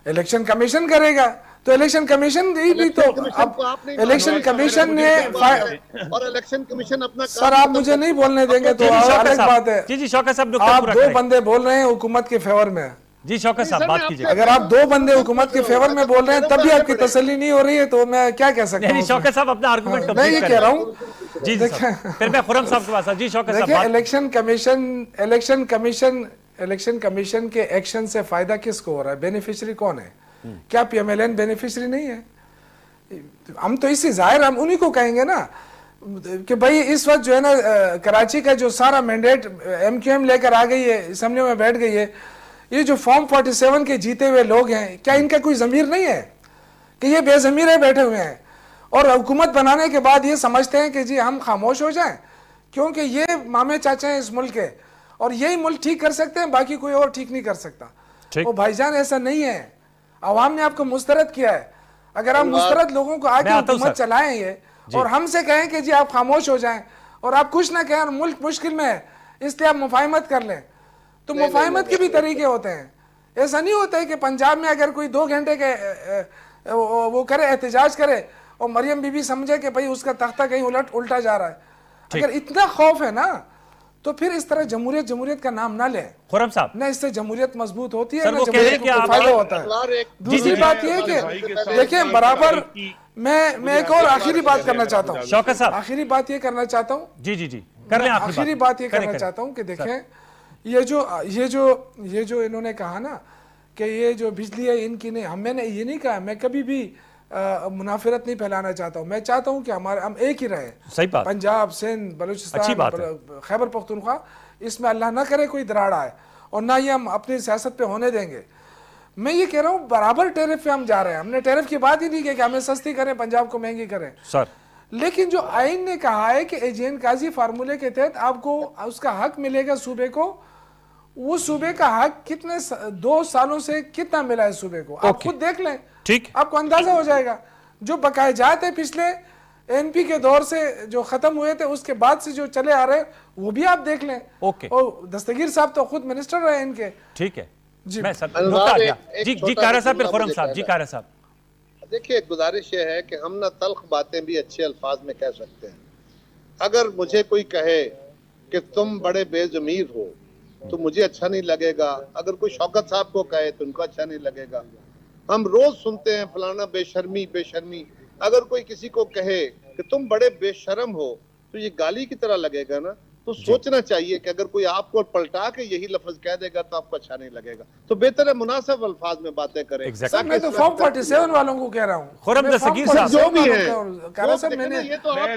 इलेक्शन कमीशन करेगा तो इलेक्शन कमीशन भी तो अब इलेक्शन कमीशन ने और इलेक्शन कमीशन अपना सर आप मुझे नहीं बोलने देंगे तो अलग बात है। जी शौकत साहब आप दो बंदे बोल रहे हैं हुकूमत के फेवर में। जी शौकत साहब बात कीजिए। अगर आप दो बंदे हुकूमत के फेवर में बोल रहे हैं तब भी आपकी तसल्ली नहीं हो रही है तो मैं क्या कह सकता हूँ? शौकत साहब अपना आर्गुमेंट मैं ये कह रहा हूँ जी फिर मैं खुरम साहब के पास। जी शौकत साहब, इलेक्शन कमीशन के एक्शन से फायदा किसको हो रहा है? बेनिफिशियरी कौन है? क्या पीएमएलएन बेनिफिशियरी नहीं है? हम तो इसी जाहिर हम उन्हीं को कहेंगे ना कि भाई इस वक्त जो है ना कराची का जो सारा मैंडेट एमक्यूएम लेकर आ गई है, असेंबली में बैठ गई है। ये जो फॉर्म 47 के जीते हुए लोग हैं, क्या इनका कोई ज़मीर नहीं है कि ये बेज़मीर है बैठे हुए हैं और हुकूमत बनाने के बाद ये समझते हैं कि जी हम खामोश हो जाएं क्योंकि ये मामे चाचा हैं इस मुल्क के और यही मुल्क ठीक कर सकते हैं, बाकी कोई और ठीक नहीं कर सकता। वो भाईजान ऐसा नहीं है, अवाम ने आपको मुस्तरद किया है। अगर आप मुस्तरद लोगों को आके हुकूमत चलाएं ये और हमसे कहें कि जी आप खामोश हो जाएं और आप कुछ ना कहें, मुल्क मुश्किल में है इसलिए आप मुफाहिमत कर लें, तो मुफाहिमत के भी तरीके होते हैं। ऐसा नहीं होता है कि पंजाब में अगर कोई 2 घंटे के वो करे, एहतजाज करे और मरियम बीबी समझे कि भाई उसका तख्ता कहीं उल्टा जा रहा है। अगर इतना खौफ है ना तो फिर इस तरह जमहूरियत का नाम ना लें। खुरम साहब, ना इससे जमहूरियत मजबूत होती है, ना जमहूरियत को फायदा होता है। दूसरी बात यह कि देखिए बराबर मैं एक और आखिरी बात करना चाहता हूँ शौकत साहब, आखिरी बात ये करना चाहता हूँ जी कर लें आखिरी बात ये करना चाहता हूँ कि देखें ये जो इन्होंने कहा ना कि ये जो बिजली है इनकी नहीं, मैंने ये नहीं कहा, मैं कभी भी मुनाफिरत नहीं फैलाना चाहता हूँ। मैं चाहता हूँ कि हम एक ही रहे। सही बात। पंजाब, सिंध, बलूचिस्तान, खैबर पख्तूनख्वा, इसमें अल्लाह ना करे कोई दराड़ आए और ना ये हम अपनी सियासत पे होने देंगे। मैं ये कह रहा हूँ बराबर टैरिफ पे हम जा रहे हैं। हमने टैरिफ की बात ही नहीं की कि हमें सस्ती करें, पंजाब को महंगी करें सर। लेकिन जो आइन ने कहा है कि एजेंट काजी फार्मूले के तहत आपको उसका हक मिलेगा सूबे को, वो सूबे का हक कितने 2 सालों से कितना मिला है सूबे को, आप खुद देख लें, ठीक, आपको अंदाजा हो जाएगा। जो बकायजात है पिछले एनपी के दौर से जो खत्म हुए थे उसके बाद से जो चले आ रहे वो भी आप देख लें। और दस्तगीर साहब तो खुद मिनिस्टर रहे इनके। ठीक है जी, मैं सर जी कारा साहब, फिर खुरम साहब। जी कारा साहब, देखिए गुजारिश ये है कि हम ना तल्ख बातें भी अच्छे अल्फाज में कह सकते हैं। अगर मुझे कोई कहे कि तुम बड़े बेजमीर हो तो मुझे अच्छा नहीं लगेगा, अगर कोई शौकत साहब को कहे तो उनको अच्छा नहीं लगेगा। हम रोज सुनते हैं फलाना बेशर्मी बेशर्मी। अगर कोई किसी को कहे कि तुम बड़े बेशर्म हो तो ये गाली की तरह लगेगा ना। तो सोचना चाहिए कि अगर कोई आपको पलटा के यही लफ्ज कह देगा तो आपको अच्छा नहीं लगेगा। तो बेहतर है मुनासिब अल्फाज में बातें करें। मैं तो फॉर्म 47 वालों को कह रहा हूँ, खुरम दस्तगीर साहब जो भी है,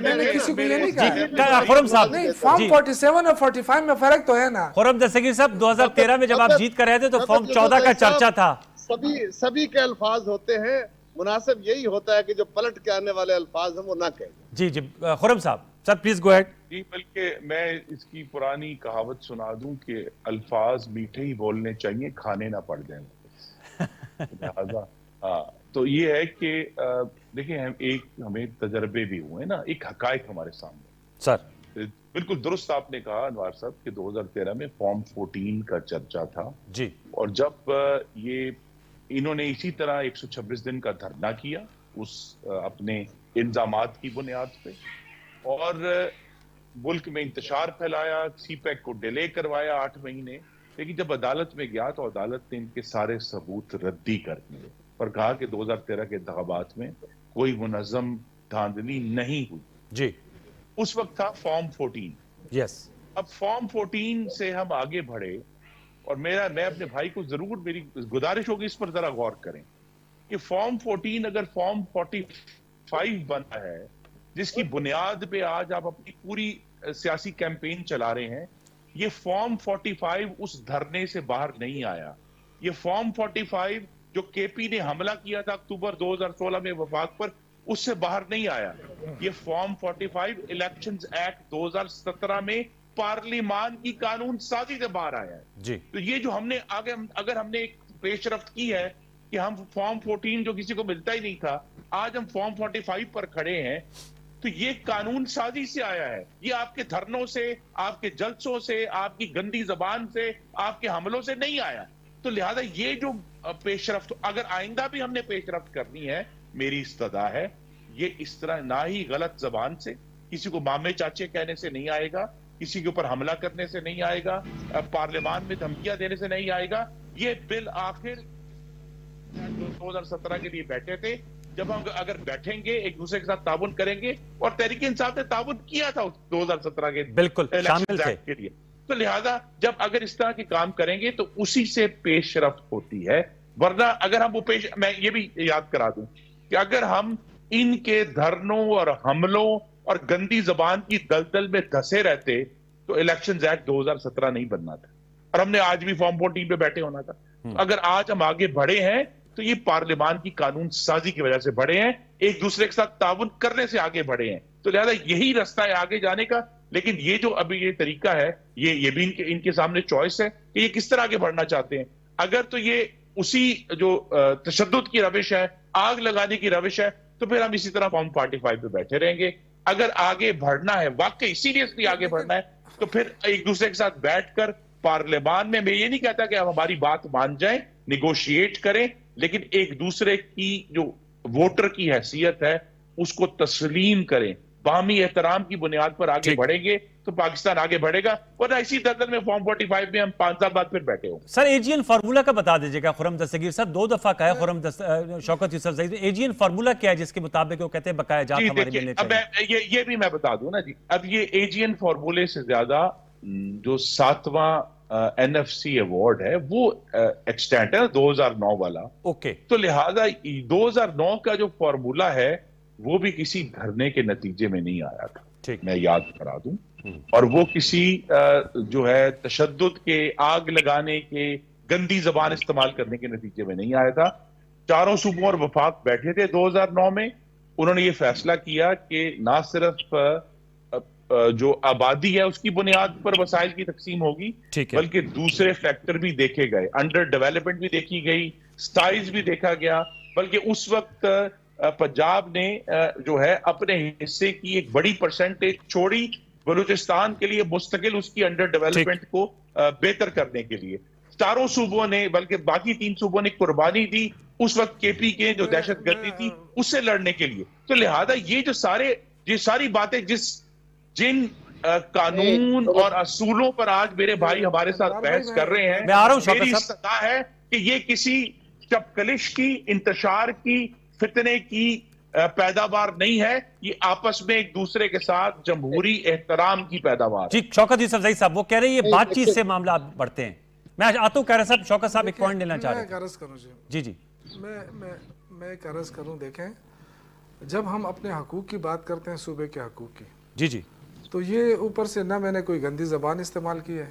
मैंने किसी को ये नहीं कहा। खुरम साहब, नहीं, फॉर्म 47 और 45 में फर्क तो है ना। खुरम दस्तगीर साहब, 2013 में जब आप जीत कर रहे थे तो फॉर्म 14 का चर्चा था। सभी के अल्फाज होते हैं, मुनासिब यही होता है कि जो पलट के आने वाले अल्फाज हैं वो ना कहें। जी खुरम साहब, सर प्लीज गो अहेड। जी, बल्कि मैं इसकी पुरानी कहावत सुना दूं कि अल्फाज मीठे ही बोलने चाहिए, खाने ना पड़ जाए। लिहाजा तो ये है कि देखिए हमें तजर्बे भी हुए ना, एक हकायक हमारे सामने। सर बिल्कुल दुरुस्त आपने कहा अनवार साहब कि 2013 में फॉर्म 14 का चर्चा था जी, और जब ये इन्होंने इसी तरह 126 दिन का धरना किया उस अपने इंजामात की बुनियाद पे, और मुल्क में इंतशार फैलाया, सीपैक को डिले करवाया 8 महीने। लेकिन जब अदालत में गया तो अदालत ने इनके सारे सबूत रद्दी कर दिए और कहा कि 2013 के इंतखाबात में कोई मुनज़्ज़म धांधली नहीं हुई। जी, उस वक्त था फॉर्म 14। यस। अब फॉर्म 14 से हम आगे बढ़े, और मैं अपने भाई को जरूर, मेरी गुजारिश होगी इस पर जरा गौर करें कि फॉर्म 14 अगर फॉर्म 45 बना है, जिसकी बुनियाद पे आज आप अपनी पूरी सियासी कैंपेन चला रहे हैं, ये फॉर्म 45 उस धरने से बाहर नहीं आया। ये फॉर्म 45 जो केपी ने हमला किया था अक्टूबर 2016 में वफाक पर, उससे बाहर नहीं आया। ये फॉर्म 45 इलेक्शंस एक्ट 2017 में पार्लियामान की कानून साजी से बाहर आया है जी। तो ये जो हमने आगे अगर हमने एक पेशरफ्त की है कि हम फॉर्म 14 जो किसी को मिलता ही नहीं था, आज हम फॉर्म 45 पर खड़े हैं, तो ये कानून साजी से आया है। ये आपके धरनों से, आपके जलसों से, आपकी गंदी जबान से, आपके हमलों से नहीं आया। तो लिहाजा ये जो पेशरफ्त अगर आइंदा भी हमने पेशरफ्त करनी है, मेरी इस्तदा है ये इस तरह ना ही गलत जबान से, किसी को मामे चाचे कहने से नहीं आएगा, किसी के ऊपर हमला करने से नहीं आएगा, पार्लियामान में धमकियां देने से नहीं आएगा। ये बिल आखिर 2017 के लिए बैठे थे, जब हम अगर बैठेंगे एक दूसरे के साथ ताबुन करेंगे, और तहरीक इंसाफ ने ताबुन किया था 2017 के बिल्कुल शामिल थे के लिए, तो लिहाजा जब अगर इस तरह के काम करेंगे तो उसी से पेशरफ्त होती है। वरना अगर हम मैं ये भी याद करा दूं कि अगर हम इनके धरनों और हमलों और गंदी जबान की दलदल में धसे रहते तो इलेक्शंस एक्ट 2017 नहीं बनना था, और हमने आज भी फॉर्म 14 पे बैठे होना था। अगर आज हम आगे बढ़े हैं तो ये पार्लियामान की कानून साजी की वजह से बढ़े हैं, एक दूसरे के साथ ताउन करने से आगे बढ़े हैं। तो लिहाजा यही रास्ता है आगे जाने का। लेकिन ये जो अभी ये तरीका है, ये भी इनके सामने चॉइस है कि ये किस तरह आगे बढ़ना चाहते हैं। अगर तो ये उसी जो तशद्दुद की रविश है, आग लगाने की रविश है, तो फिर हम इसी तरह फॉर्म 45 पे बैठे रहेंगे। अगर आगे बढ़ना है, वाकई सीरियसली आगे बढ़ना है, तो फिर एक दूसरे के साथ बैठकर पार्लियामान में, मैं ये नहीं कहता कि आप हमारी बात मान जाएं, निगोशिएट करें, लेकिन एक दूसरे की जो वोटर की हैसियत है उसको तस्लीम करें, बाहमी एहतराम की बुनियाद पर आगे बढ़ेंगे तो पाकिस्तान आगे बढ़ेगा। वरना इसी दलदल में फॉर्म 45 में हम 5 साल बाद फिर बैठे हो। सर एजीएन फार्मूला का बता दीजिएगा। खुर्रम दस्तगीर सर 2 दफा कहा है शौकत यूसुफ ज़ई, एजीएन फार्मूला क्या है जिसके मुताबिक वो कहते हैं बकाया जात हमारे मिलने चाहिए? अब ये भी मैं बता दूं ना जी। अब ये एजीएन फार्मूले से ज्यादा जो 7वां एनएफसी अवार्ड है वो एक्सटेंट है 2009 वाला। ओके, तो लिहाजा 2009 का जो फार्मूला है वो भी किसी धरने के नतीजे में नहीं आया था, ठीक, मैं याद करा दूं। और वो किसी जो है तशद्दुद के, आग लगाने के, गंदी जबान इस्तेमाल करने के नतीजे में नहीं आया था। चारों सूबों और वफाक बैठे थे 2009 में। उन्होंने ये फैसला किया कि ना सिर्फ जो आबादी है उसकी बुनियाद पर वसाइल की तकसीम होगी, बल्कि दूसरे फैक्टर भी देखे गए, अंडर डेवलपमेंट भी देखी गई, साइज भी देखा गया। बल्कि उस वक्त पंजाब ने जो है अपने हिस्से की एक बड़ी परसेंटेज छोड़ी बलूचिस्तान के लिए मुस्तकिल उसकी अंडर डेवलपमेंट को बेहतर करने के लिए। चारों सूबों ने, बल्कि बाकी 3 सूबों ने कुर्बानी दी उस वक्त केपी के जो दहशतगर्दी थी उससे लड़ने के लिए। तो लिहाजा ये सारी बातें जिन कानून और असूलों पर आज मेरे भाई हमारे साथ बहस कर रहे हैं, मैं आ रहा हूं, मेरी सलाह है कि ये किसी चपकलिश की, इंतशार की, फितने की पैदावार नहीं है, ये आपस में एक दूसरे के साथ जमहूरी एहतराम की पैदावार। जी, शौकत यूसुफ ज़ई साहब वो कह रहे हैं ये बातचीत से मामला बढ़ते हैं। मैं आता हूं, कह रहे साहब, शौकत साहब एक पॉइंट लेना चाह रहे हैं। जी मैं एक अर्ज करूं। देखें, जब हम अपने हकूक की बात करते हैं, सूबे के हकूक की, जी, तो ये ऊपर से ना मैंने कोई गंदी ज़बान इस्तेमाल की है,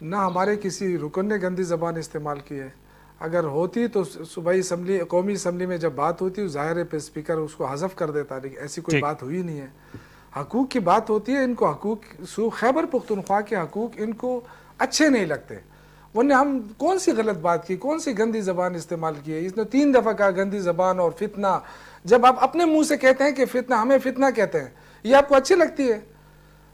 ना हमारे किसी रुकन ने गंदी ज़बान इस्तेमाल की है। अगर होती तो सूबाई असम्बली, कौमी असम्बली में जब बात होती, ज़ाहिर है स्पीकर उसको हज़फ कर देता, लेकिन ऐसी कोई बात हुई नहीं है। हकूक़ की बात होती है, इनको हकूक़ खैबर पुख्तनख्वा के हकूक़ इनको अच्छे नहीं लगते। वरना हम कौन सी गलत बात की, कौन सी गंदी ज़बान इस्तेमाल की है? इसने 3 दफ़ा कहा गंदी ज़बान और फितना। जब आप अपने मुँह से कहते हैं कि फितना, हमें फितना कहते हैं, ये आपको अच्छी लगती है?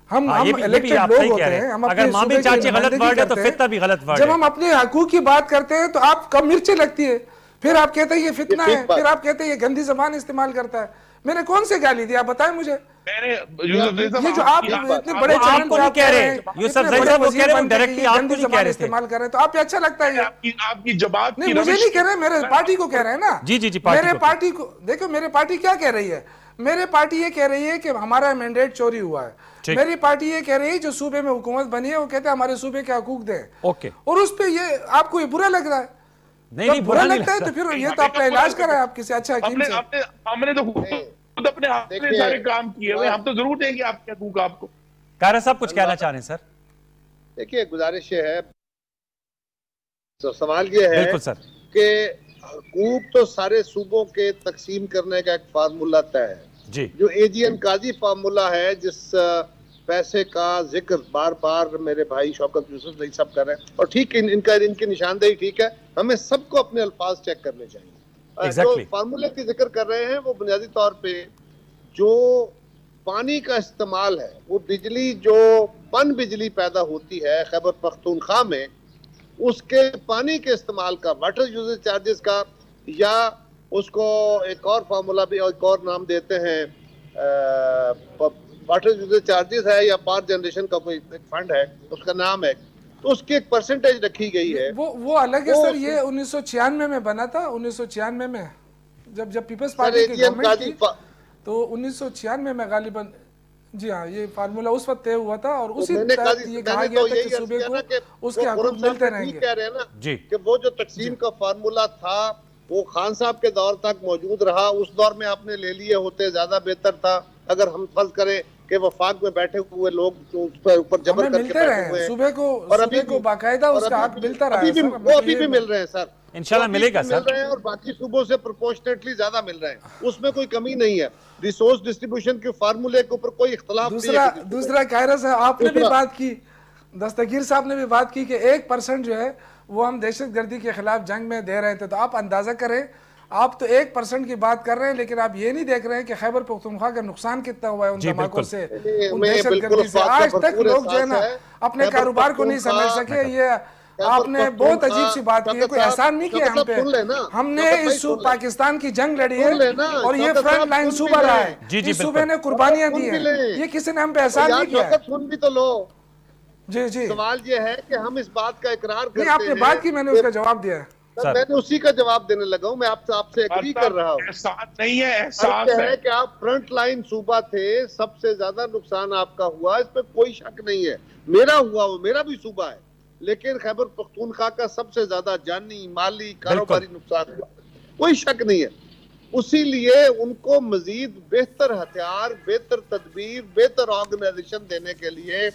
हम इलेक्टेड लोग होते हैं, हम अगर मामी चाची गलत वर्ड है तो फितना भी गलत वर्ड है। जब हम अपने हकूक की बात करते हैं तो आप कब मिर्चें लगती है, फिर आप कहते हैं ये फितना ये है, फिर आप कहते हैं ये गंदी जबान इस्तेमाल करता है। मैंने कौन से गाली दी, आप बताएं मुझे। ये जो आप इतने बड़े चैनल पे आप कह रहे हैं, यूसुफ जई साहब वो कह रहे हैं डायरेक्टली आपको नहीं कह रहे थे, इस्तेमाल कर रहे हैं, तो आप पे अच्छा लगता है ये? आपकी जबात नहीं, मुझे नहीं कह रहे, मेरे पार्टी को कह रहे हैं ना। जी, मेरे पार्टी को देखो, मेरे पार्टी क्या कह रही है। मेरे पार्टी ये कह रही है कि हमारा मैंडेट चोरी हुआ है। मेरी पार्टी ये कह रही है जो सूबे में हुकूमत बनी है वो कहते हैं हमारे सूबे के हकूक दें। ओके, और उस पे ये आपको ये बुरा लग रहा है? नहीं बुरा लगता है तो फिर ये तो अपना इलाज कराए आप किसी अच्छा हकीम से। हमने तो खुद अपने हाथ में सारे काम किए हुए, हम तो जरूर देंगे आपके हकूक आपको। कायरा साहब कुछ कहना चाह रहे हैं सर? देखिए, गुजारिश ये है, तो सवाल ये है बिल्कुल सर कि हकूक तो सारे सूबों के तकसीम करने का एक फार्मूला तय है जी। जो एजीएन काजी फार्मूला है, जिस पैसे का जिक्र बार बार मेरे भाई शौकत यूसुफ जई साहब कर रहे हैं, और ठीक इनकी निशानदेही ठीक है, हमें सबको अपने अल्फाज चेक करने चाहिए। जो फार्मूले की जिक्र कर रहे हैं वो बुनियादी तौर पे जो पानी का इस्तेमाल है, वो बिजली जो पन बिजली पैदा होती है खैबर पख्तूनख्वा में, उसके पानी के इस्तेमाल का, वाटर यूजेज चार्जेस का, या उसको एक और फार्मूला भी एक और नाम देते हैं, वाटर यूजेज चार्जेस है या पावर जनरेशन का कोई एक फंड है, उसका नाम है, तो उसकी एक परसेंटेज रखी गई है। वो अलग है सर। ये 1996 में बना था, 1996 में जब पीपल्स पार्टी की गवर्नमेंट थी, तो 1996 में गालिबन, जी हाँ, ये फार्मूला उस वक्त तय हुआ था और उसी तहत ये कहा गया था कि सूबे को उसके हकूक मिलते रहेंगे। कह रहे हैं ना जी कि वो जो तकसीम का फार्मूला था वो खान साहब के दौर तक मौजूद रहा, उस दौर में आपने ले लिए होते ज्यादा बेहतर था। अगर हम फर्ज करें कि वफाक में बैठे हुए लोग जो उस पर ऊपर जबर करके बैठे हुए हैं, सूबे को बाकायदा उसका हक मिलता रहा है, वो अभी भी मिल रहे हैं सर, इंशाल्लाह मिलेगा सर, मिल रहे हैं, और बाकी सूबों से प्रोपोर्शनेटली ज्यादा मिल रहे हैं, उसमें कोई कमी नहीं है। रिसोर्स डिस्ट्रीब्यूशन के फार्मूले के ऊपर कोई इख्तलाफ नहीं है। दूसरा कायरा साहब आपने भी बात की, दस्तगीर साहब ने भी बात की कि 1% जो है वो हम दहशतगर्दी के खिलाफ जंग में दे रहे थे, तो आप अंदाजा करें, आप तो 1% की बात कर रहे हैं, लेकिन आप ये नहीं देख रहे हैं कि खैबर पख्तूनख्वा का नुकसान कितना हुआ है उन धमाकों से, उन दहशतगर्दी से। आज तक लोग जो है ना अपने कारोबार को नहीं समझ सके। ये आपने बहुत अजीब सी बात की है, कोई एहसान नहीं किया हम पे। हमने इस पाकिस्तान की जंग लड़ी है और ये फ्रंट लाइन सूबा रहा है, इस सूबे ने कुर्बानियां दी है, ये किसी ने हम पे एहसान नहीं किया। सुन भी तो लो। जी जी, सवाल ये है कि हम इस बात का इकरार करते हैं। आपने बात की, मैंने उसका जवाब दिया है। मैंने उसी का जवाब देने लगा हूं, मैं आपसे एग्री कर रहा हूं। एहसास नहीं है, एहसास है कि आप फ्रंट लाइन सूबा थे, सबसे ज्यादा नुकसान आपका हुआ, इस पे कोई शक नहीं है। मेरा हुआ, वो मेरा भी सूबा है, लेकिन खैबर पख्तूनख्वा का सबसे ज्यादा जानी, माली, कारोबारी नुकसान हुआ, कोई शक नहीं है। उसी लिए उनको मजीद बेहतर हथियार, बेहतर तदबीर, बेहतर ऑर्गेनाइजेशन देने के लिए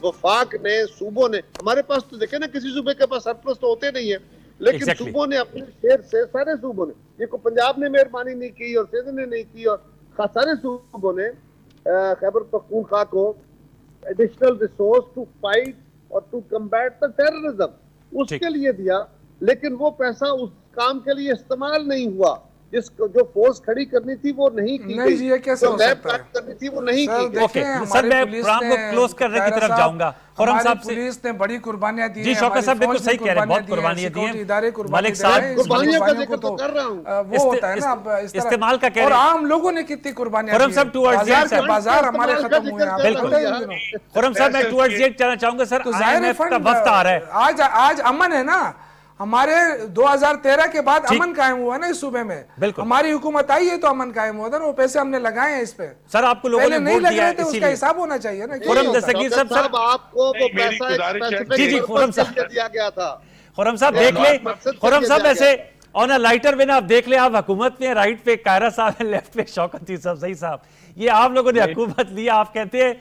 वफाक ने, सूबों ने, हमारे पास तो देखे ना, किसी सूबे के पास सरप्लस तो होते नहीं है, लेकिन सूबों ने अपने शेर से, सारे सूबों ने, ये को पंजाब ने मेहरबानी नहीं की और सिंध ने नहीं की, और सारे सूबों ने खैबर पख्तूनख्वा को एडिशनल रिसोर्स टू फाइट और टू कम्बैट द टेररिज्म उसके लिए दिया, लेकिन वो पैसा उस काम के लिए इस्तेमाल नहीं हुआ। जिसको जो फोर्स खड़ी करनी थी वो नहीं की गई, ये कैसे हो सकता है? करनी थी वो नहीं की गई। ओके सर, मैं प्रोग्राम को क्लोज करने की तरफ जाऊंगा। खुर्रम साहब से, पुलिस ने बड़ी कुर्बानियां दी जी शौकत साहब बिल्कुल सही कह रहे हैं, बहुत कुर्बानियां दी हैं। मलिक साहब कुर्बानियों का जिक्र तो कर रहा हूं, वो होता है ना, अब इस्तेमाल का कह और रहे हैं, आम लोगों ने कितनी कुर्बानियां दी। खुर्रम साहब टुवर्ड्स एंड बाजार हमारे खत्म हुए हैं, बिल्कुल। खुर्रम साहब मैं टुवर्ड्स एंड चलना चाहूंगा सर, IMF का वफ्द आ रहा है आज अमन है ना, हमारे 2013 के बाद अमन कायम हुआ ना इस सूबे में, हमारी हुकूमत आई है तो अमन कायम हुआ था, वो पैसे हमने लगाए हैं इस पे। सर आपको लोगों ने नहीं लग रहे थे, उसका हिसाब होना चाहिए ना। खुर्रम दस्तगीर साहब, सर आपको वो पैसा जी खुर्रम साहब दिया गया था। खुर्रम साहब देख ले, खुर्रम साहब ऐसे ऑन अ लाइटर वे ना आप देख ले, आप हुकूमत में राइट पे कायरा साहब है, लेफ्ट पे शौकत यूसुफ जई साहब, ये आप लोगों ने हुकूमत लिया, आप कहते हैं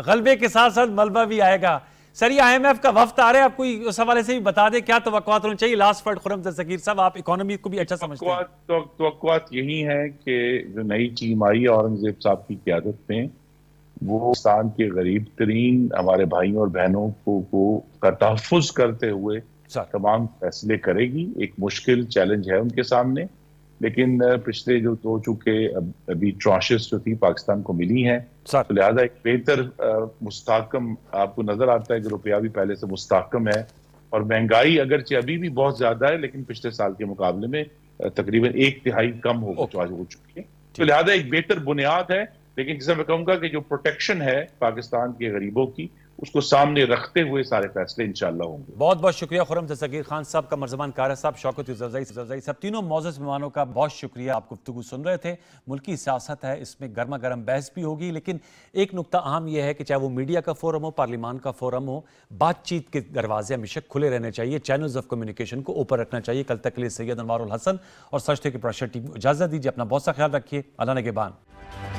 गलबे के साथ साथ मलबा भी आएगा। सर ये IMF का वफ्द आ रहा है, आप कोई उस हवाले से भी बता दें क्या तवक्कुआत होनी चाहिए। लास्ट वर्ड खुर्रम दस्तगीर साहब, आप इकोनॉमी को भी अच्छा समझते हैं। तवक्कुआत यही है कि जो नई टीम आई है औरंगजेब साहब की क़यादत में, वो पाकिस्तान के गरीब तरीन हमारे भाइयों और बहनों को का तहफ़्फ़ुज़ करते हुए तमाम फैसले करेगी। एक मुश्किल चैलेंज है उनके सामने, लेकिन पिछले जो हो चुके अभी ट्रांशेस जो थी पाकिस्तान को मिली हैं, तो लिहाजा एक बेहतर मुस्तहकम, आपको नजर आता है कि रुपया भी पहले से मुस्तहकम है, और महंगाई अगरचे अभी भी बहुत ज्यादा है, लेकिन पिछले साल के मुकाबले में तकरीबन 1/3 कम हो चुकी है। तो लिहाजा एक बेहतर बुनियाद है, लेकिन जैसे मैं कहूंगा कि जो प्रोटेक्शन है पाकिस्तान के गरीबों की, उसको सामने रखते हुए सारे फैसले इंशाअल्लाह होंगे। बहुत बहुत शुक्रिया खुर्रम दस्तगीर खान साहब का, मर्ज़बान कारी साहब, शौकत यूसुफ़ज़ई साहब, तीनों मौजूद मेहमानों का बहुत शुक्रिया। आप गुफ्तगू सुन रहे थे। मुल्की सियासत है, इसमें गर्मा गर्म बहस भी होगी, लेकिन एक नुकता अहम यह है कि चाहे वो मीडिया का फोरम हो, पार्लियामान का फोरम हो, बातचीत के दरवाजे हमेशा खुले रहने चाहिए, चैनल्स ऑफ कम्युनिकेशन को ओपन रखना चाहिए। कल तक के लिए सैयद अनवारुल हसन और सच थे की प्रेशर टीम इजाज़त दीजिए। अपना बहुत सा ख्याल रखिए। अल्लाह निगहबान।